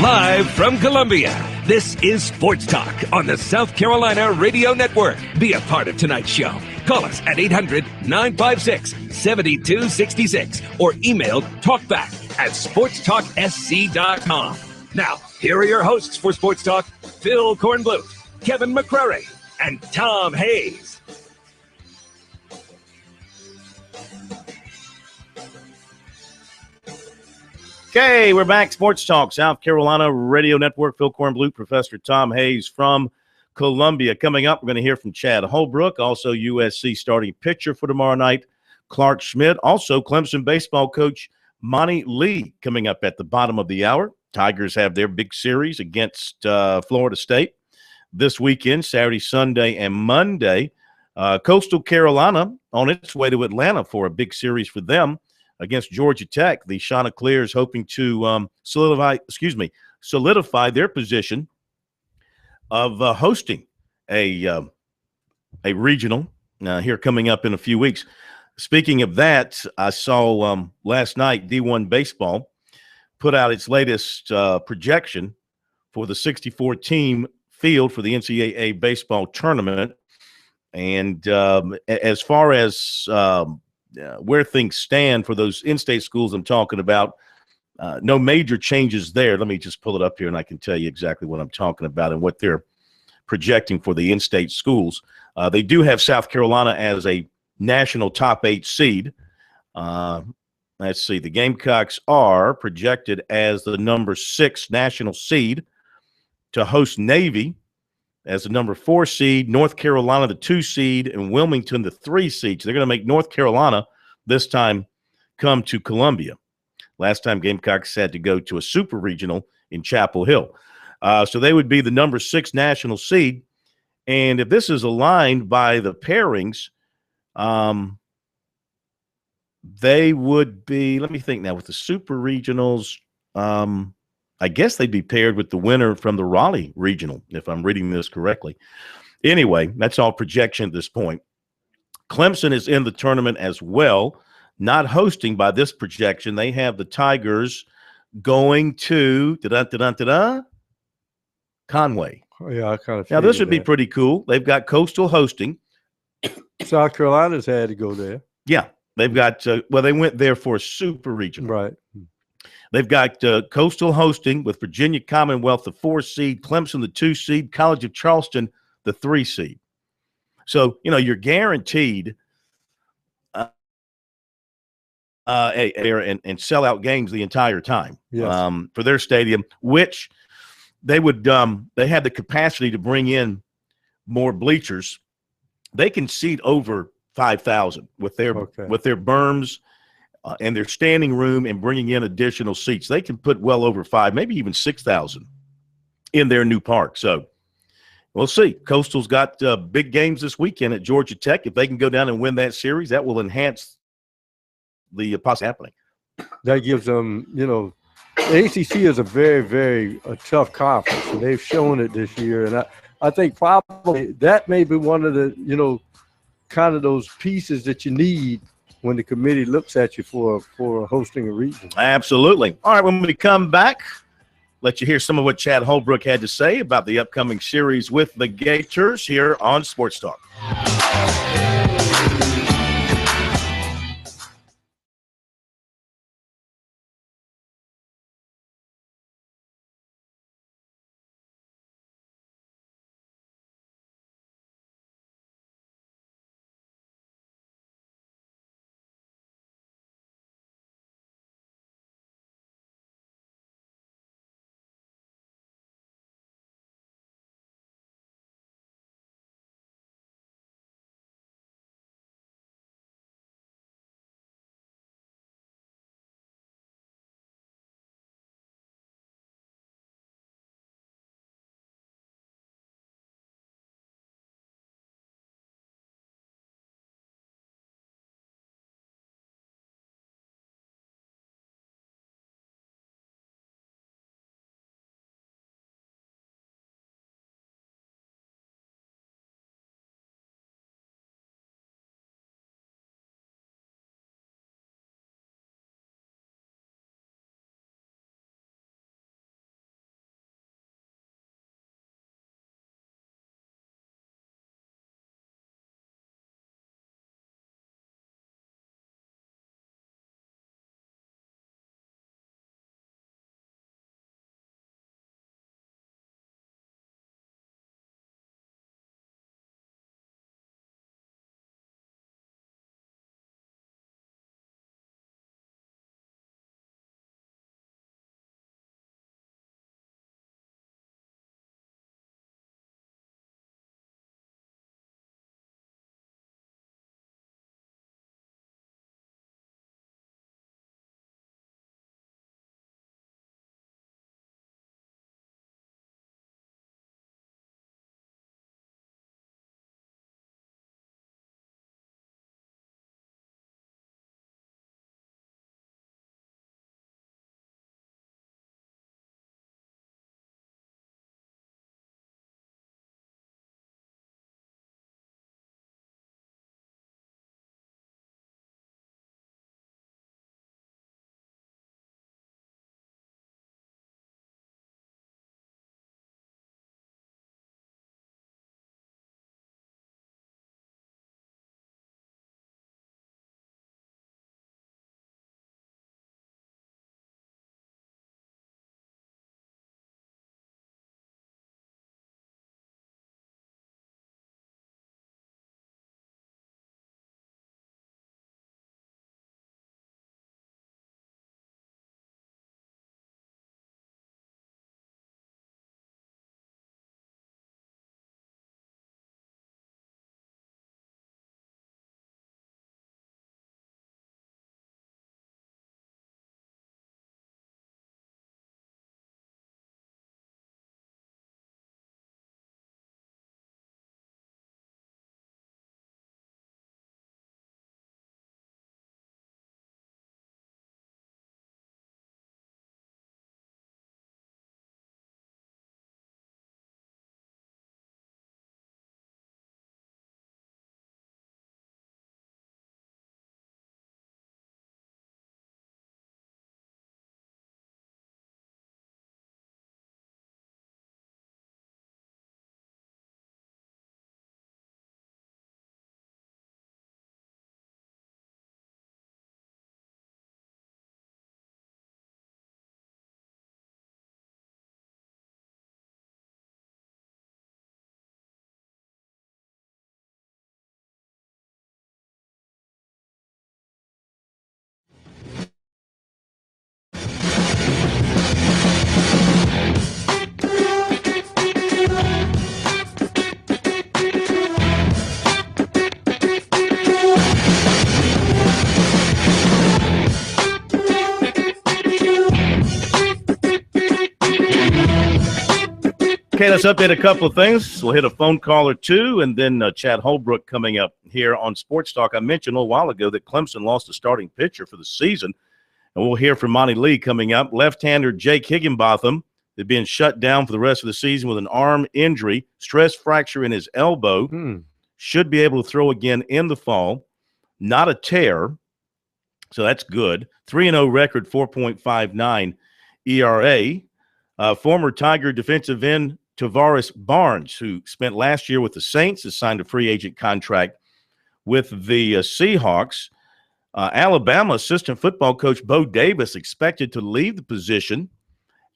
Live from Columbia, this is Sports Talk on the South Carolina Radio Network. Be a part of tonight's show. Call us at 800-956-7266 or email talkback@sportstalksc.com. Now, here are your hosts for Sports Talk, Phil Kornblut, Kevin McCrary, and Tom Hayes. Okay, we're back. Sports Talk, South Carolina Radio Network. Phil Kornblut, Professor Tom Hayes from Columbia. Coming up, we're going to hear from Chad Holbrook, also USC starting pitcher for tomorrow night, Clark Schmidt, also Clemson baseball coach Monty Lee coming up at the bottom of the hour. Tigers have their big series against Florida State this weekend, Saturday, Sunday, and Monday. Coastal Carolina on its way to Atlanta for a big series for them against Georgia Tech. The Chanticleers hoping to solidify their position of hosting a regional here coming up in a few weeks. Speaking of that, I saw last night D1 Baseball put out its latest projection for the 64-team field for the NCAA baseball tournament. And as far as where things stand for those in-state schools I'm talking about, no major changes there. Let me just pull it up here and I can tell you exactly what I'm talking about and what they're projecting for the in-state schools. They do have South Carolina as a national top 8 seed. Let's see. The Gamecocks are projected as the number 6 national seed to host Navy as the number 4 seed, North Carolina the 2 seed, and Wilmington the 3 seed. So they're going to make North Carolina this time come to Columbia. Last time Gamecocks had to go to a super regional in Chapel Hill. So they would be the number 6 national seed. And if this is aligned by the pairings, they would be, let me think now, with the super regionals, I guess they'd be paired with the winner from the Raleigh regional, if I'm reading this correctly. Anyway, that's all projection at this point. Clemson is in the tournament as well, not hosting by this projection. They have the Tigers going to Conway. Oh, yeah, I kind of. Now, this would be pretty cool. They've got Coastal hosting. South Carolina's had to go there. Yeah, they've got, they went there for a super regional. Right. They've got Coastal hosting with Virginia Commonwealth, the 4 seed, Clemson, the 2 seed, College of Charleston, the 3 seed. So, you're guaranteed and sell out games the entire time. Yes. For their stadium, which they would they have the capacity to bring in more bleachers. They can seat over 5,000 with their berms and their standing room and bringing in additional seats. They can put well over 5, maybe even 6,000 in their new park. So we'll see. Coastal's got big games this weekend at Georgia Tech. If they can go down and win that series, that will enhance the possibility happening. That gives them, the ACC is a very, very tough conference, and they've shown it this year. And I think probably that may be one of the, kind of those pieces that you need when the committee looks at you for hosting a region. Absolutely. All right, when we come back, let you hear some of what Chad Holbrook had to say about the upcoming series with the Gators here on Sports Talk. Okay, let's update a couple of things. We'll hit a phone call or two, and then Chad Holbrook coming up here on Sports Talk. I mentioned a little while ago that Clemson lost a starting pitcher for the season, and we'll hear from Monty Lee coming up. Left-hander Jake Higginbotham is being shut down for the rest of the season with an arm injury, stress fracture in his elbow. Should be able to throw again in the fall. Not a tear, so that's good. 3-0 record, 4.59 ERA. Former Tiger defensive end Tavares Barnes, who spent last year with the Saints, has signed a free agent contract with the Seahawks. Alabama assistant football coach Bo Davis expected to leave the position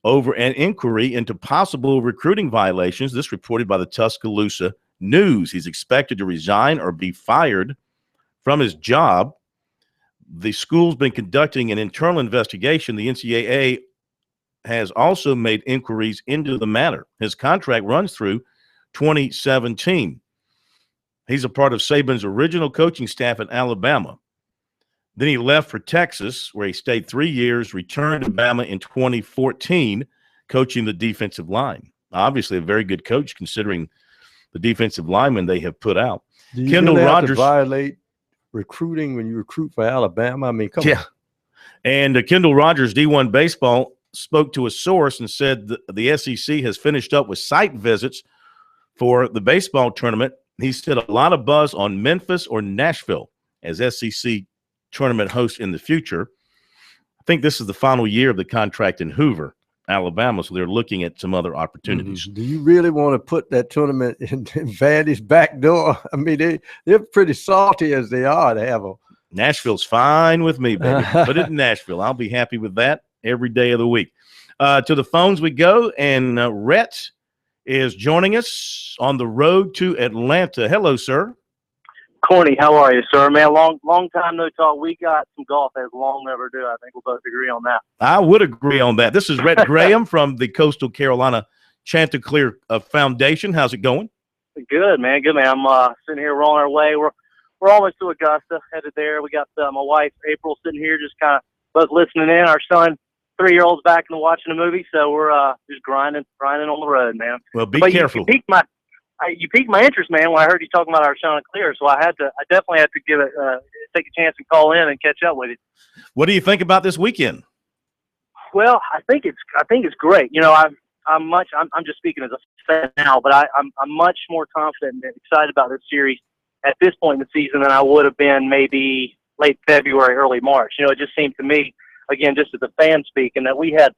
over an inquiry into possible recruiting violations. This reported by the Tuscaloosa News. He's expected to resign or be fired from his job. The school's been conducting an internal investigation. The NCAA has also made inquiries into the matter. His contract runs through 2017. He's a part of Saban's original coaching staff at Alabama. Then he left for Texas, where he stayed 3 years, returned to Bama in 2014, coaching the defensive line. Obviously a very good coach considering the defensive linemen they have put out. Do you Kendall really have Rogers to violate recruiting when you recruit for Alabama? I mean, come on. And Kendall Rogers, D1 Baseball, spoke to a source and said the SEC has finished up with site visits for the baseball tournament. He said a lot of buzz on Memphis or Nashville as SEC tournament host in the future. I think this is the final year of the contract in Hoover, Alabama, so they're looking at some other opportunities. Do you really want to put that tournament in Vandy's back door? I mean, they're pretty salty as they are to have a Nashville's fine with me, baby. Put it in Nashville. I'll be happy with that every day of the week. To the phones we go, and Rhett is joining us on the road to Atlanta. Hello, sir. Corny, how are you, sir? Man, long time no talk. We got some golf as long overdue. I think we'll both agree on that. I would agree on that. This is Rhett Graham from the Coastal Carolina Chanticleer Foundation. How's it going? Good, man. Good, man. I'm sitting here. We're on our way. We're almost to Augusta, headed there. We got my wife, April, sitting here just kind of both listening in. Our son, 3-year-old's back and watching a movie, so we're just grinding on the road, man. Well, be but careful. You piqued my interest, man, when I heard you talking about our Chanticleer, so I definitely had to take a chance and call in and catch up with you. What do you think about this weekend? Well, I think it's great. You know, I'm just speaking as a fan now, but I'm much more confident and excited about this series at this point in the season than I would have been maybe late February, early March. You know, it just seemed to me, again, just as a fan speaking, that we had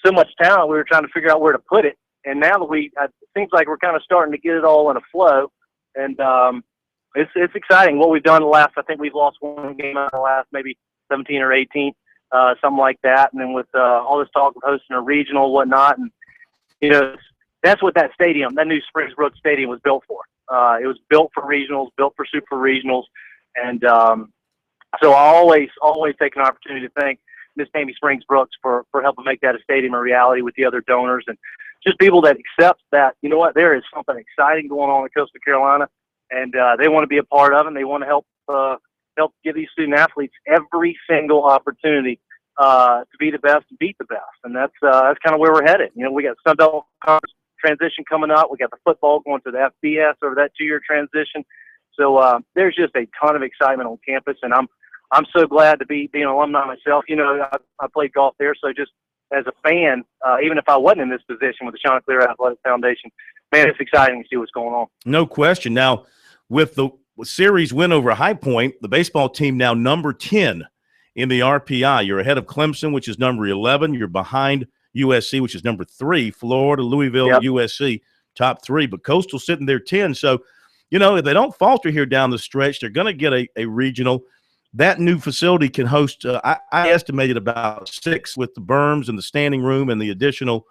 so much talent, we were trying to figure out where to put it. And now that it seems like we're kind of starting to get it all in a flow. And it's exciting what we've done I think we've lost one game out of the last maybe 17 or 18, something like that. And then with all this talk of hosting a regional and whatnot. And, you know, that's what that new Springbrook Stadium was built for. It was built for regionals, built for super regionals. And so I always take an opportunity to thank Miss Tammy Springs Brooks for helping make that a stadium a reality with the other donors and just people that accept that, you know what, there is something exciting going on in Coastal Carolina, and they want to be a part of it, and they want to help give these student athletes every single opportunity to be the best and beat the best. And that's kind of where we're headed. You know, we got Sun Belt Conference transition coming up. We got the football going to the FBS over that 2-year transition. So there's just a ton of excitement on campus, and I'm so glad to be an alumni myself. You know, I played golf there, so just as a fan, even if I wasn't in this position with the Chanticleer Athletic Foundation, man, it's exciting to see what's going on. No question. Now, with the series win over High Point, the baseball team now number 10 in the RPI. You're ahead of Clemson, which is number 11. You're behind USC, which is number 3. Florida, Louisville, yep. USC, top 3. But Coastal sitting there 10. So, you know, if they don't falter here down the stretch, they're going to get a regional. That new facility can host, I estimated about 6 with the berms and the standing room and the additional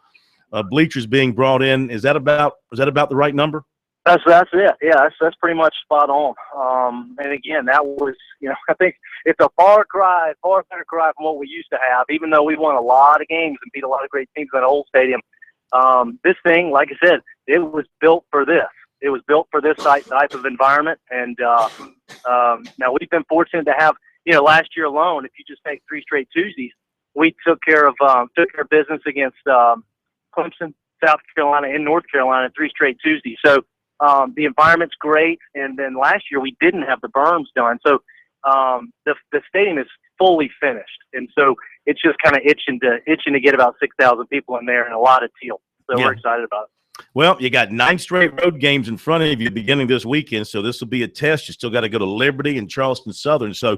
bleachers being brought in. Is that about the right number? That's it. Yeah, that's pretty much spot on. And again, that was, you know, I think it's a far better cry from what we used to have. Even though we won a lot of games and beat a lot of great teams in that old stadium, this thing, like I said, it was built for this. It was built for this type of environment, and now we've been fortunate to have, you know, last year alone, if you just take 3 straight Tuesdays, we took care of business against Clemson, South Carolina and North Carolina 3 straight Tuesdays. So the environment's great. And then last year we didn't have the berms done. So the stadium is fully finished. And so it's just kind of itching to get about 6,000 people in there and a lot of teal. So Yeah. we're excited about it. Well, you got 9 straight road games in front of you beginning this weekend, so this will be a test. You still got to go to Liberty and Charleston Southern. So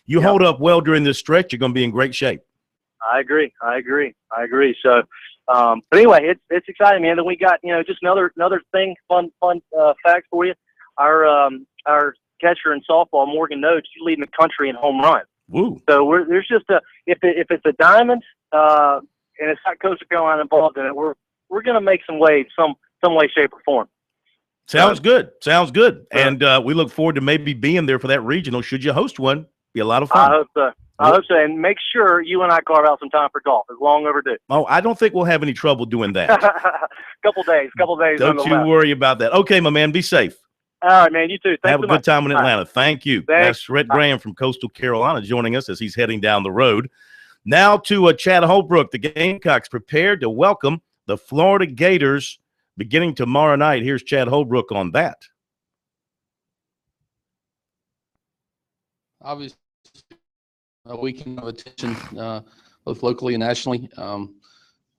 you hold up well during this stretch, you're going to be in great shape. I agree. So, but anyway, it's exciting, man. Then we got, just another thing, fun fact for you. Our catcher in softball, Morgan Notes, he's leading the country in home run. Woo. So there's just if it's a diamond, and it's not Coastal Carolina involved in it, we're going to make some waves, some way, shape, or form. Sounds good. And we look forward to maybe being there for that regional. Should you host one? Be a lot of fun. I hope so. And make sure you and I carve out some time for golf. It's long overdue. Oh, I don't think we'll have any trouble doing that. Couple days. Don't you worry about that. Okay, my man, be safe. All right, man. You too. Thanks Have a so good much. time in Atlanta. Thank you. Thanks. That's Rhett Graham from Coastal Carolina joining us as he's heading down the road. Now to Chad Holbrook. The Gamecocks prepared to welcome the Florida Gators beginning tomorrow night. Here's Chad Holbrook on that. Obviously, a weekend of attention, both locally and nationally.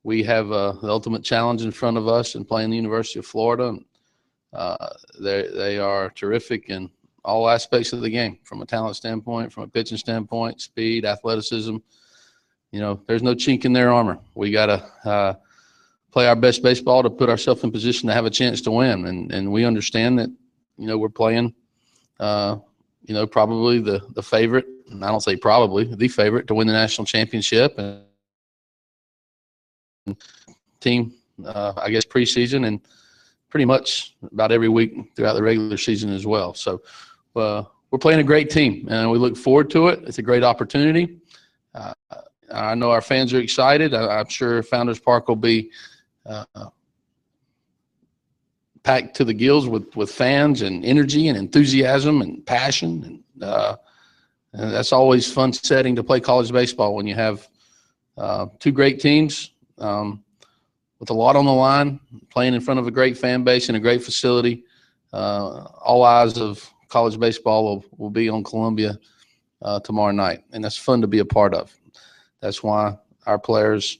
We have the ultimate challenge in front of us in playing the University of Florida. They are terrific in all aspects of the game, from a talent standpoint, from a pitching standpoint, speed, athleticism. There's no chink in their armor. We got to play our best baseball to put ourselves in position to have a chance to win. And we understand that, we're playing, probably the favorite, and I don't say probably, the favorite to win the national championship and team, I guess, preseason and pretty much about every week throughout the regular season as well. So we're playing a great team, and we look forward to it. It's a great opportunity. I know our fans are excited. I'm sure Founders Park will be packed to the gills with fans and energy and enthusiasm and passion. And that's always fun setting to play college baseball when you have 2 great teams with a lot on the line, playing in front of a great fan base and a great facility. All eyes of college baseball will be on Columbia tomorrow night, and that's fun to be a part of. That's why our players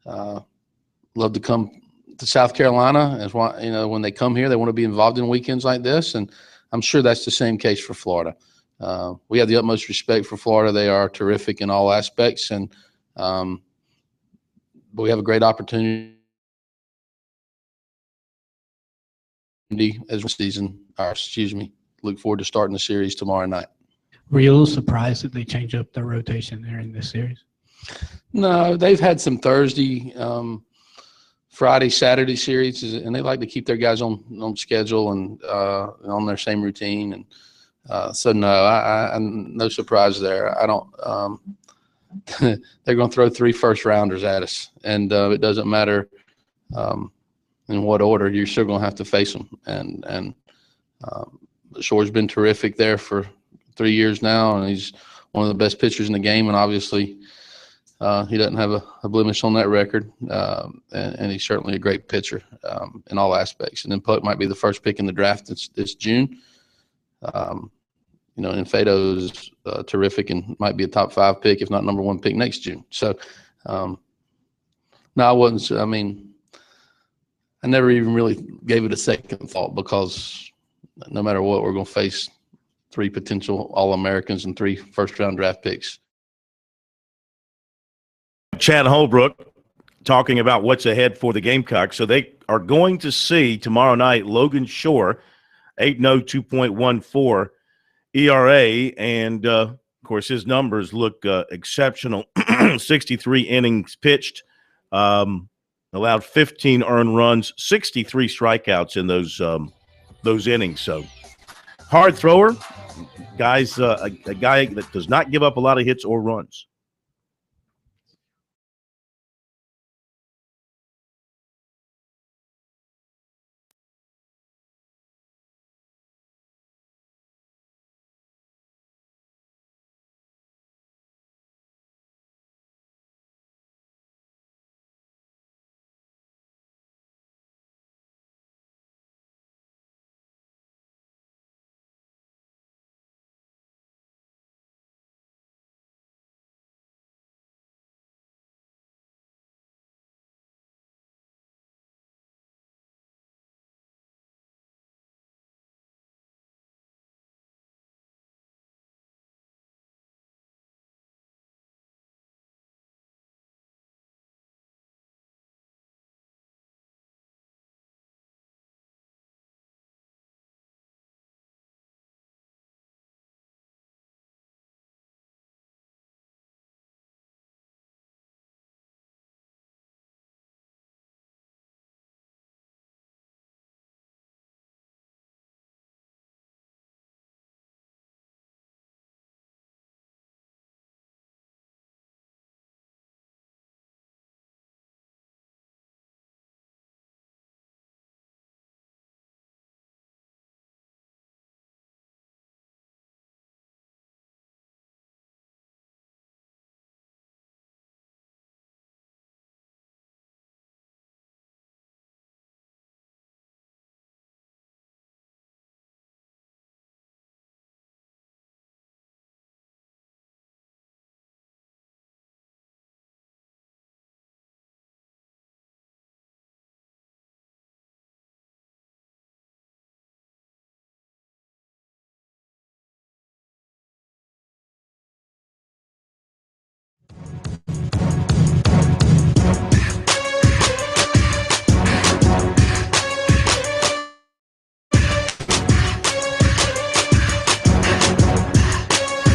love to come to South Carolina. That's why, when they come here, they want to be involved in weekends like this, and I'm sure that's the same case for Florida. We have the utmost respect for Florida. They are terrific in all aspects, and but we have a great opportunity as season. Look forward to starting the series tomorrow night. Were you a little surprised that they changed up their rotation there in this series? No, they've had some Thursday, Friday, Saturday series, and they like to keep their guys on schedule and on their same routine. And so, no, I'm no surprise there. I don't. They're going to throw 3 first-rounders at us, and it doesn't matter in what order. You're still going to have to face them. And Shore's been terrific there for 3 years now, and he's one of the best pitchers in the game. And obviously, he doesn't have a blemish on that record, and he's certainly a great pitcher in all aspects. And then Puck might be the first pick in the draft this June. And Fado is terrific and might be a top 5 pick, if not number 1 pick next June. So, no, I wasn't. I mean, I never even really gave it a second thought, because no matter what, we're going to face 3 potential All-Americans and 3 first-round draft picks. Chad Holbrook talking about what's ahead for the Gamecocks. So they are going to see tomorrow night Logan Shore, 8-0, 2.14 ERA, and of course his numbers look exceptional. 63 innings pitched, allowed 15 earned runs, 63 strikeouts in those innings. So hard thrower, guys, a guy that does not give up a lot of hits or runs.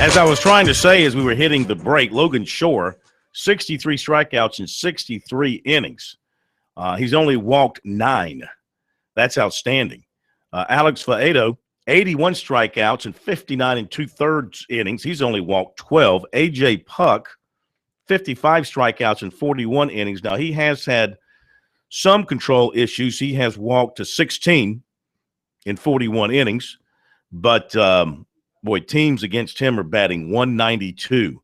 As I was trying to say as we were hitting the break, Logan Shore, 63 strikeouts in 63 innings. He's only walked 9. That's outstanding. Alex Faedo, 81 strikeouts and 59 and 2/3 innings. He's only walked 12. A.J. Puck, 55 strikeouts and 41 innings. Now, he has had some control issues. He has walked to 16 in 41 innings. But, boy, teams against him are batting 192.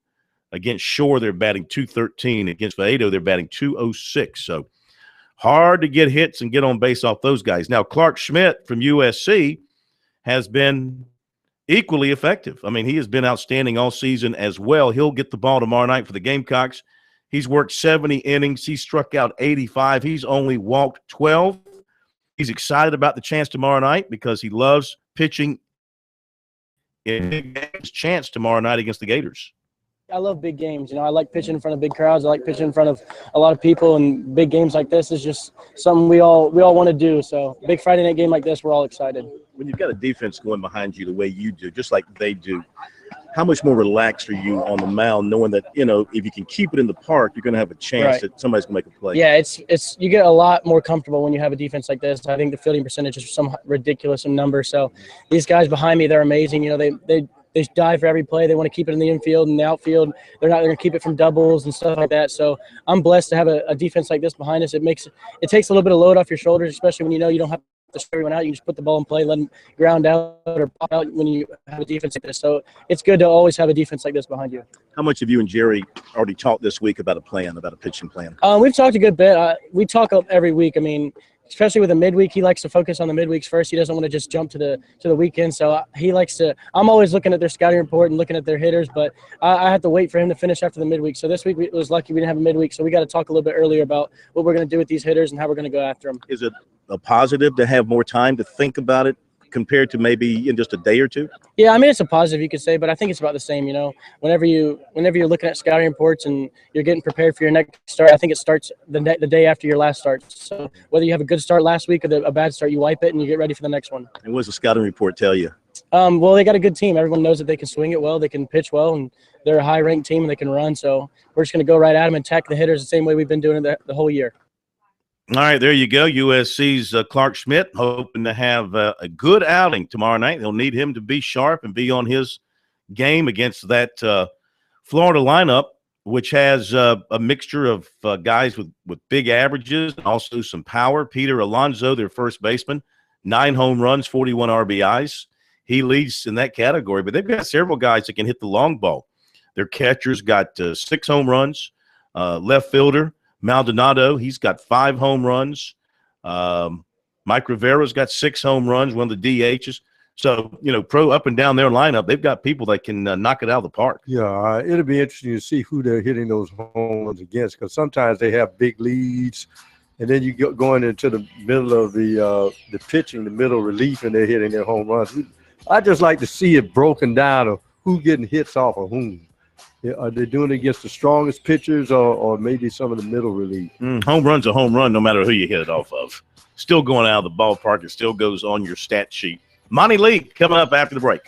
Against Shore, they're batting 213. Against Faedo, they're batting 206. So hard to get hits and get on base off those guys. Now, Clark Schmidt from USC has been equally effective. I mean, he has been outstanding all season as well. He'll get the ball tomorrow night for the Gamecocks. He's worked 70 innings. He struck out 85. He's only walked 12. He's excited about the chance tomorrow night because he loves pitching in big games. Chance tomorrow night against the Gators. I love big games. I like pitching in front of big crowds. I like pitching in front of a lot of people, and big games like this is just something we all want to do. So big Friday night game like this, we're all excited. When you've got a defense going behind you the way you do, just like they do, how much more relaxed are you on the mound knowing that, if you can keep it in the park, you're going to have a chance that somebody's going to make a play? Yeah, it's you get a lot more comfortable when you have a defense like this. I think the fielding percentage is some ridiculous number. So these guys behind me, they're amazing. They dive for every play. They want to keep it in the infield and the outfield. They're going to keep it from doubles and stuff like that. So I'm blessed to have a defense like this behind us. It takes a little bit of load off your shoulders, especially when you don't have to strike everyone out. You can just put the ball in play, let them ground out or pop out when you have a defense like this. So it's good to always have a defense like this behind you. How much have you and Jerry already talked this week about a pitching plan? We've talked a good bit. We talk every week. I mean, especially with the midweek, he likes to focus on the midweeks first. He doesn't want to just jump to the weekend. So he likes to – I'm always looking at their scouting report and looking at their hitters, but I have to wait for him to finish after the midweek. So this week it was lucky we didn't have a midweek, so we got to talk a little bit earlier about what we're going to do with these hitters and how we're going to go after them. Is it a positive to have more time to think about it compared to maybe in just a day or two? Yeah, I mean, it's a positive, you could say, but I think it's about the same. Whenever you're looking at scouting reports and you're getting prepared for your next start, I think it starts the day after your last start. So whether you have a good start last week or a bad start, you wipe it and you get ready for the next one. And what does the scouting report tell you? Well, they got a good team. Everyone knows that they can swing it well, they can pitch well, and they're a high-ranked team and they can run. So we're just going to go right at them and attack the hitters the same way we've been doing it the whole year. All right, there you go. USC's Clark Schmidt hoping to have a good outing tomorrow night. They'll need him to be sharp and be on his game against that Florida lineup, which has a mixture of guys with big averages and also some power. Peter Alonso, their first baseman, 9 home runs, 41 RBIs. He leads in that category, but they've got several guys that can hit the long ball. Their catcher's got 6 home runs. Left fielder, Maldonado, he's got 5 home runs. Mike Rivera's got 6 home runs, one of the DHs. So, pro up and down their lineup, they've got people that can knock it out of the park. Yeah, it'll be interesting to see who they're hitting those home runs against, because sometimes they have big leads, and then you get going into the middle of the pitching, the middle relief, and they're hitting their home runs. I just like to see it broken down of who getting hits off of whom. Are they doing it against the strongest pitchers or maybe some of the middle relief? Home run's a home run no matter who you hit it off of. Still going out of the ballpark. It still goes on your stat sheet. Monty Lee coming up after the break.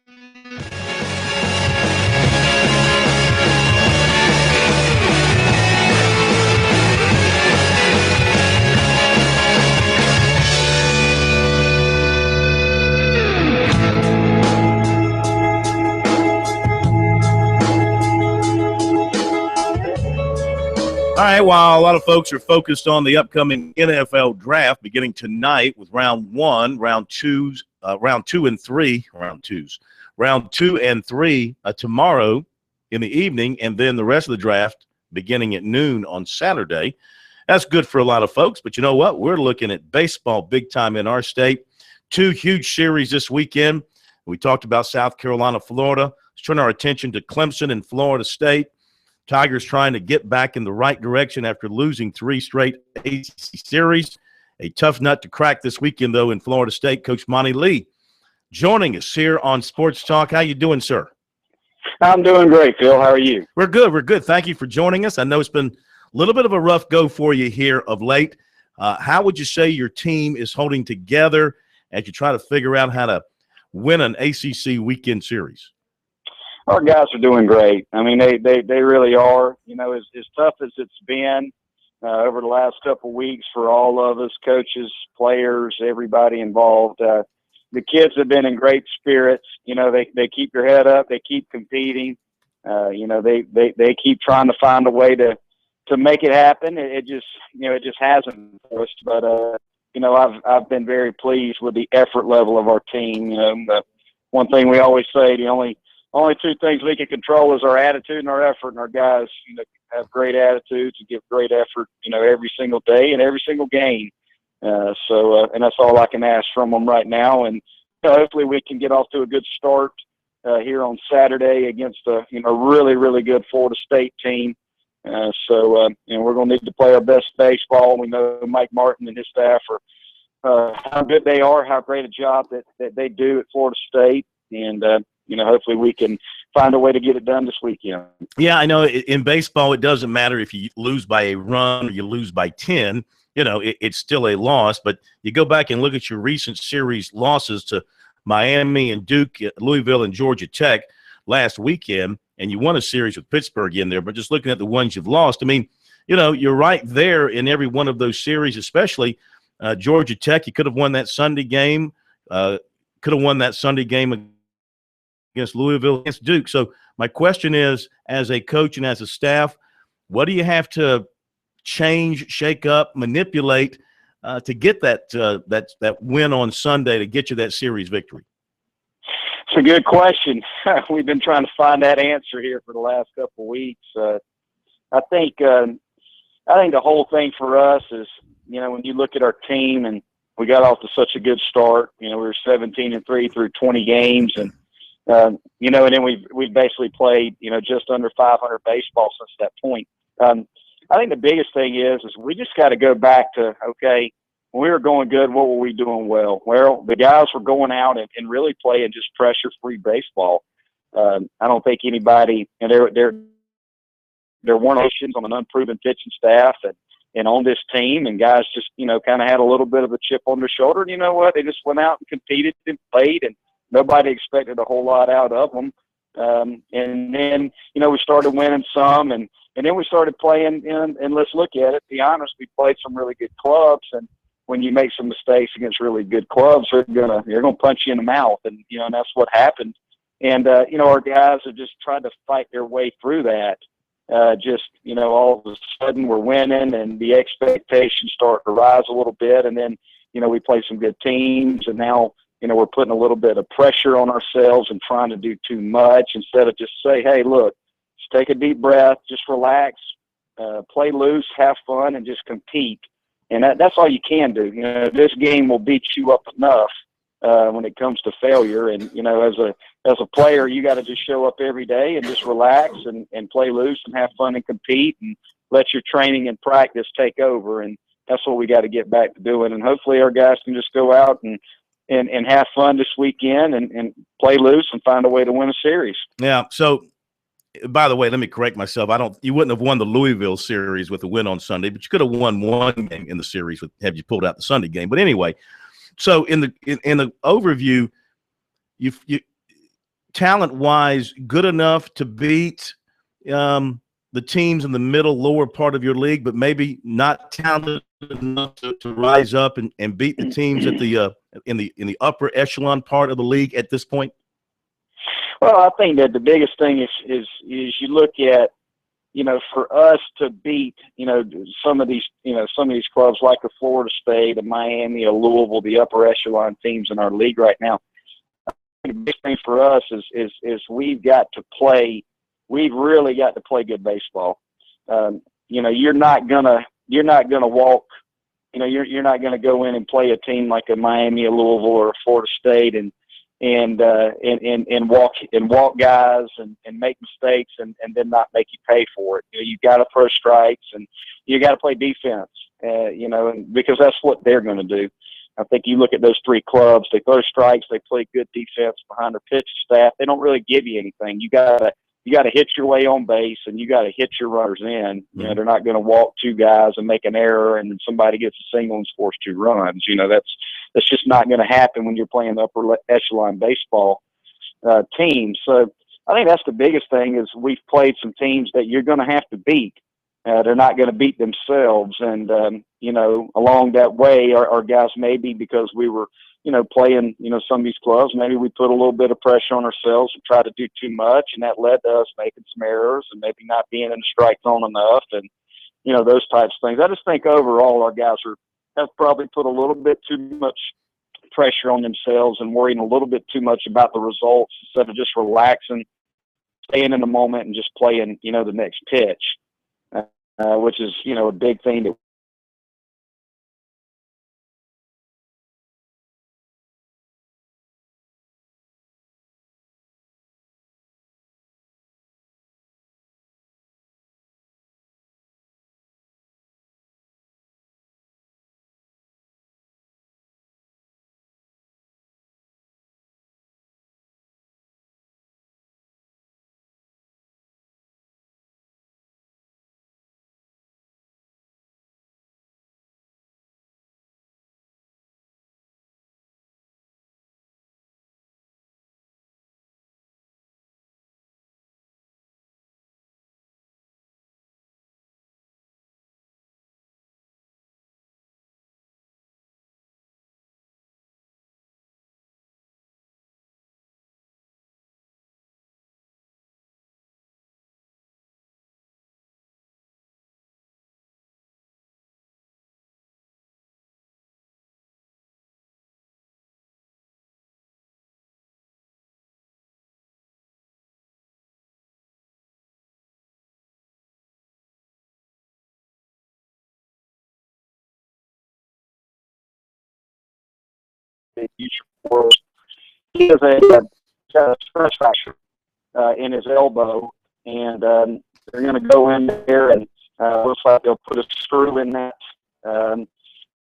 All right, while a lot of folks are focused on the upcoming NFL draft beginning tonight with round 2 and 3 tomorrow in the evening, and then the rest of the draft beginning at noon on Saturday. That's good for a lot of folks, but you know what? We're looking at baseball big time in our state. 2 huge series this weekend. We talked about South Carolina, Florida. Let's turn our attention to Clemson and Florida State. Tigers trying to get back in the right direction after losing 3 straight ACC series. A tough nut to crack this weekend, though, in Florida State. Coach Monty Lee joining us here on Sports Talk. How you doing, sir? I'm doing great, Phil. How are you? We're good. We're good. Thank you for joining us. I know it's been a little bit of a rough go for you here of late. How would you say your team is holding together as you try to figure out how to win an ACC weekend series? Our guys are doing great. I mean, they really are. You know, as tough as it's been over the last couple of weeks for all of us, coaches, players, everybody involved, the kids have been in great spirits. You know, they keep their head up. They keep competing. You know, they keep trying to find a way to make it happen. It just hasn't for us. But, you know, I've been very pleased with the effort level of our team. You know, the one thing we always say, the only 2 things we can control is our attitude and our effort, and our guys, you know, have great attitudes and give great effort, you know, every single day and every single game. And that's all I can ask from them right now. And you know, hopefully we can get off to a good start here on Saturday against a really, really good Florida State team. You know, we're going to need to play our best baseball. We know Mike Martin and his staff are how good they are, how great a job that they do at Florida State. And, you know, hopefully we can find a way to get it done this weekend. Yeah, I know in baseball it doesn't matter if you lose by a run or you lose by 10. You know, it's still a loss. But you go back and look at your recent series losses to Miami and Duke, Louisville and Georgia Tech last weekend, and you won a series with Pittsburgh in there. But just looking at the ones you've lost, I mean, you know, you're right there in every one of those series, especially Georgia Tech. You could have won that Sunday game. Against Louisville, against Duke. So my question is, as a coach and as a staff, what do you have to change, shake up, manipulate to get that win on Sunday to get you that series victory? It's a good question. We've been trying to find that answer here for the last couple of weeks. I think the whole thing for us is, you know, when you look at our team and we got off to such a good start, you know, we were 17-3 through 20 games, and you know, and then we've basically played, you know, just under 500 baseball since that point. I think the biggest thing is we just got to go back to, okay, when we were going good, what were we doing well? Well, the guys were going out and really playing just pressure-free baseball. I don't think anybody, and there weren't options on an unproven pitching staff and on this team, and guys just, you know, kind of had a little bit of a chip on their shoulder. And you know what? They just went out and competed and played, and nobody expected a whole lot out of them. And then, you know, we started winning some, and then we started playing, and let's look at it, be honest, we played some really good clubs, and when you make some mistakes against really good clubs, they're gonna punch you in the mouth, and, you know, and that's what happened. And, you know, our guys have just tried to fight their way through that. Just, you know, all of a sudden we're winning, and the expectations start to rise a little bit, and then, you know, we play some good teams, and now, you know, we're putting a little bit of pressure on ourselves and trying to do too much instead of just say, hey, look, just take a deep breath, just relax, play loose, have fun, and just compete. And that's all you can do. You know, this game will beat you up enough when it comes to failure. And, you know, as a player, you got to just show up every day and just relax and play loose and have fun and compete and let your training and practice take over. And that's what we got to get back to doing. And hopefully our guys can just go out and have fun this weekend and play loose and find a way to win a series. Yeah. So, by the way, let me correct myself. You wouldn't have won the Louisville series with a win on Sunday, but you could have won one game in the series had you pulled out the Sunday game. But anyway, so in the overview, talent-wise, good enough to beat the teams in the middle, lower part of your league, but maybe not talented enough to rise up and beat the teams at the in the upper echelon part of the league at this point? Well, I think that the biggest thing is you look at, for us to beat, some of these clubs like a Florida State, a Miami, a Louisville, the upper echelon teams in our league right now. The big thing for us is we've really got to play good baseball. You're not gonna walk. You're not gonna go in and play a team like a Miami, a Louisville, or a Florida State and walk guys and make mistakes and then not make you pay for it. You've got to throw strikes and you got to play defense. Because that's what they're going to do. I think you look at those three clubs, they throw strikes, they play good defense behind their pitching staff. They don't really give you anything. You gotta hit your way on base and you gotta hit your runners in. They're not going to walk two guys and make an error and then somebody gets a single and scores 2 runs. That's just not going to happen when you're playing the upper echelon baseball teams. So I think that's the biggest thing is we've played some teams that you're going to have to beat. They're not going to beat themselves. And, along that way, our guys maybe because we were, playing, some of these clubs, maybe we put a little bit of pressure on ourselves and tried to do too much. And that led to us making some errors and maybe not being in the strike zone enough and, those types of things. I just think overall our guys have probably put a little bit too much pressure on themselves and worrying a little bit too much about the results instead of just relaxing, staying in the moment and just playing, the next pitch. Which is, a big thing that world. He has a stress fracture in his elbow, and they're going to go in there and looks like they'll put a screw in that.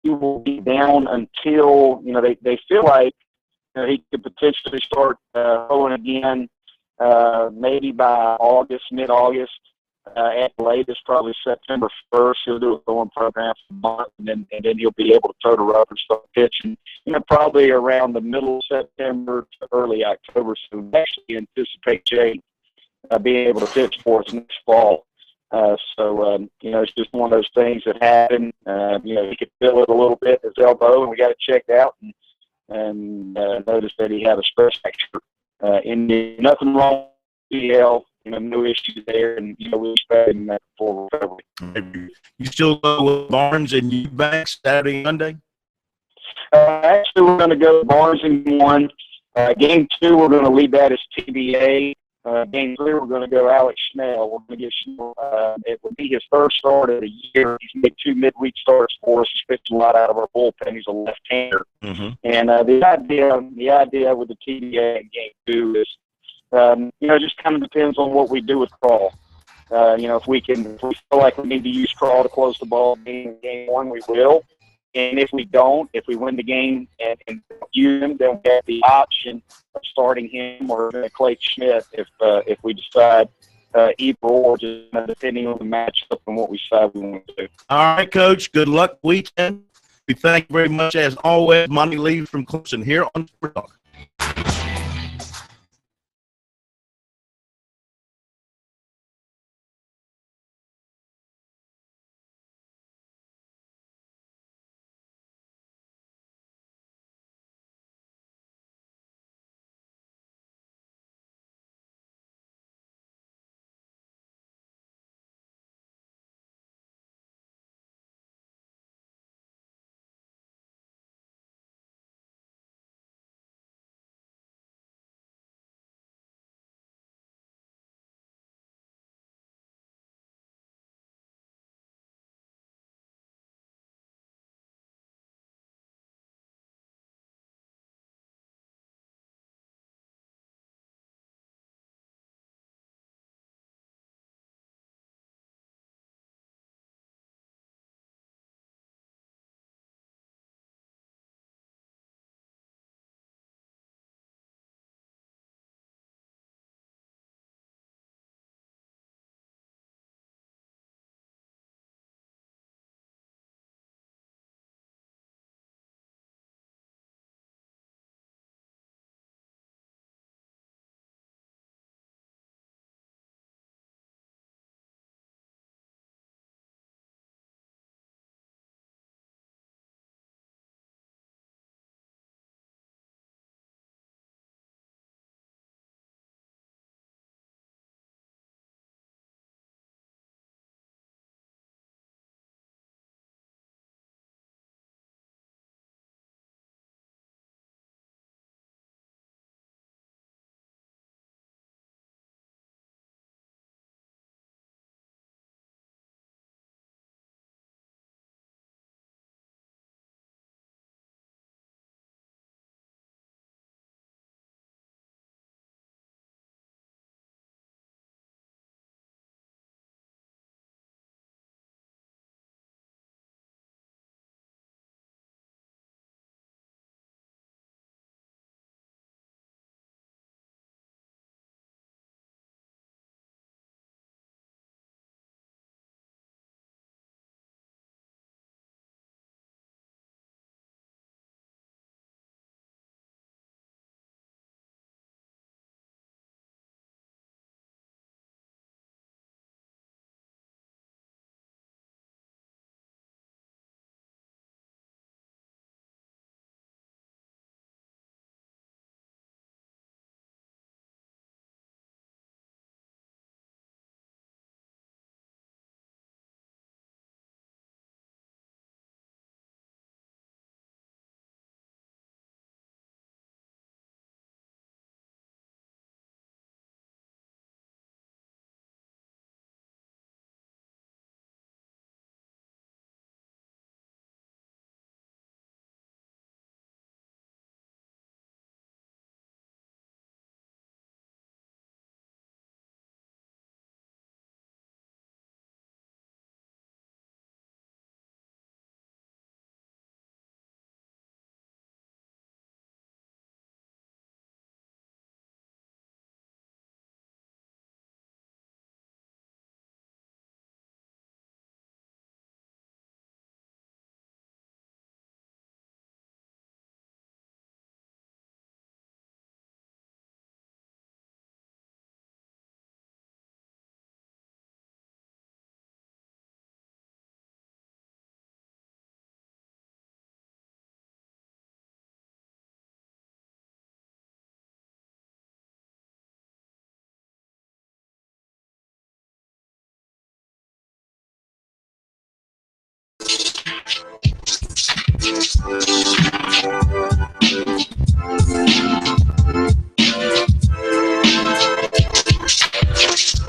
He will be down until they feel like he could potentially start throwing again, maybe by mid-August. At the latest, probably September 1st, he'll do a throwing program for a month, and then he'll be able to toe the rubber and start pitching. Probably around the middle of September to early October. So we actually anticipate Jay being able to pitch for us next fall. It's just one of those things that happen. He could feel it a little bit in his elbow, and we got it checked out, and noticed that he had a stress fracture. Nothing wrong with DL. No issues there, and we expect him that full recovery. You still go with Barnes and Eubanks Saturday, Monday? Actually, we're going to go Barnes in 1. Game 2, we're going to leave that as TBA. Game 3, we're going to go Alex Schnell. We're going to get Schnell. It will be his first start of the year. He's made 2 midweek starts for us. He's pitched a lot out of our bullpen. He's a left-hander. Mm-hmm. And the idea with the TBA in Game 2 is, it just kind of depends on what we do with Crawl. If we feel like we need to use Crawl to close the ball game in Game 1, we will. And if we don't, if we win the game and don't use him, then we have the option of starting him or Clay Schmidt if we decide either or, just depending on the matchup and what we decide we want to do. All right, Coach. Good luck weekend. We thank you very much, as always. Monty Lee from Clemson here on Sport Talk.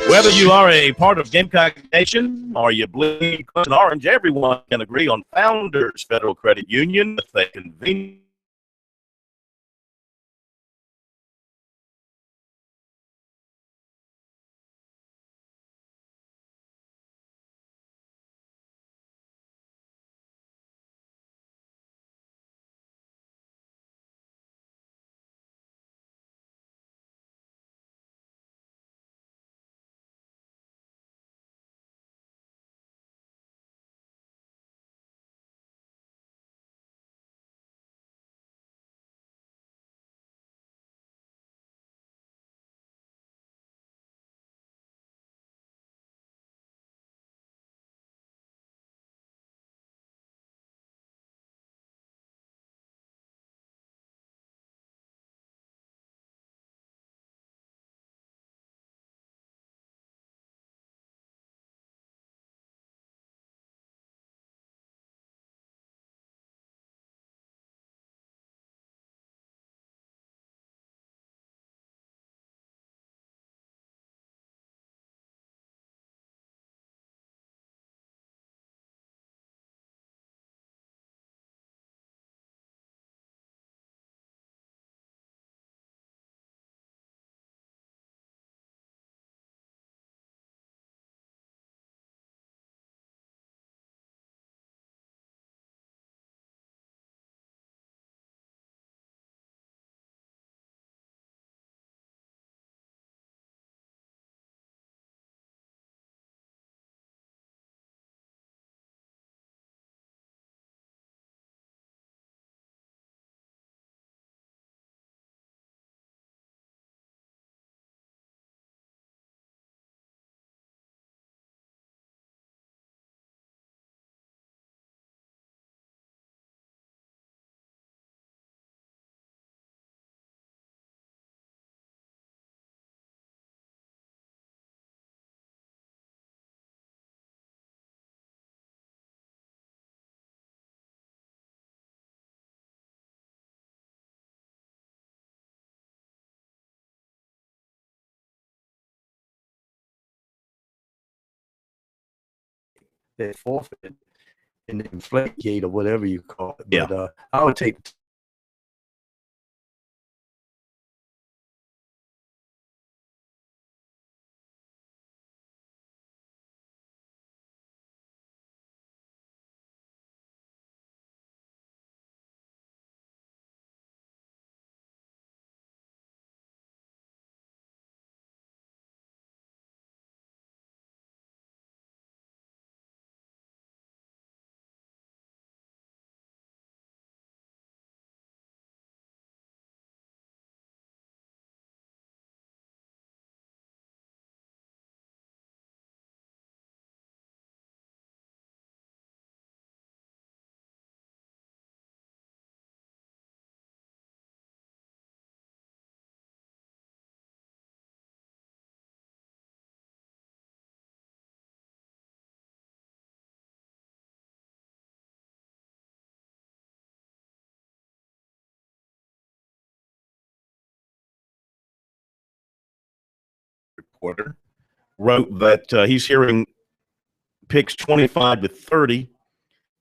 Whether you are a part of Gamecock Nation or you bleed Clemson Orange, everyone can agree on Founders Federal Credit Union with a convenient. They forfeit in the inflate gate or whatever you call it. Yeah. But I would take Reporter wrote that he's hearing picks 25 to 30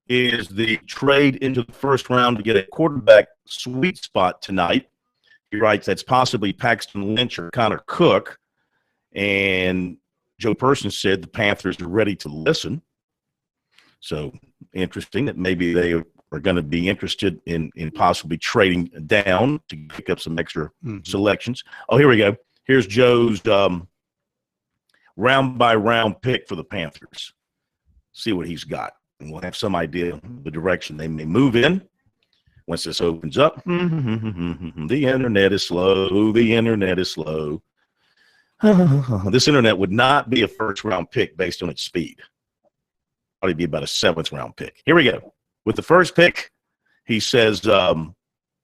is the trade into the first round to get a quarterback sweet spot tonight. He writes that's possibly Paxton Lynch or Connor Cook. And Joe Person said the Panthers are ready to listen. So interesting that maybe they are going to be interested in possibly trading down to pick up some extra selections. Oh, here we go. Here's Joe's round-by-round pick for the Panthers. See what he's got. And we'll have some idea of the direction they may move in once this opens up. The internet is slow. The internet is slow. This internet would not be a first-round pick based on its speed. Probably be about a seventh-round pick. Here we go. With the first pick, he says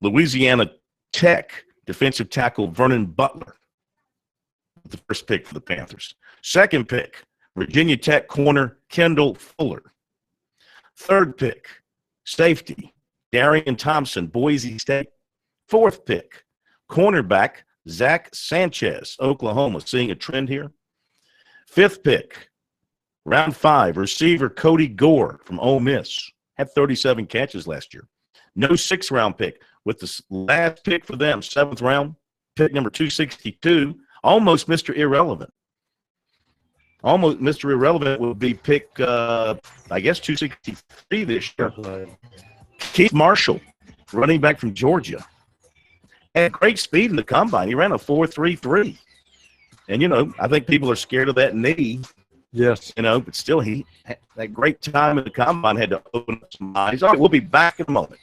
Louisiana Tech defensive tackle Vernon Butler. The first pick for the Panthers. Second pick, Virginia Tech corner Kendall Fuller. Third pick, Safety, Darian Thompson, Boise State. 4th pick, cornerback, Zach Sanchez, Oklahoma. Seeing a trend here. 5th pick, round 5, receiver Cody Gore from Ole Miss. Had 37 catches last year. No 6th round pick. With the last pick for them, 7th round, pick number 262, almost Mr. Irrelevant. Almost Mr. Irrelevant would be pick, I guess, 263 this year. Keith Marshall, running back from Georgia. Had great speed in the combine. He ran a 4.33. And, you know, I think people are scared of that knee. Yes. You know, but still, he had that great time in the combine had to open up some eyes. All right, we'll be back in a moment.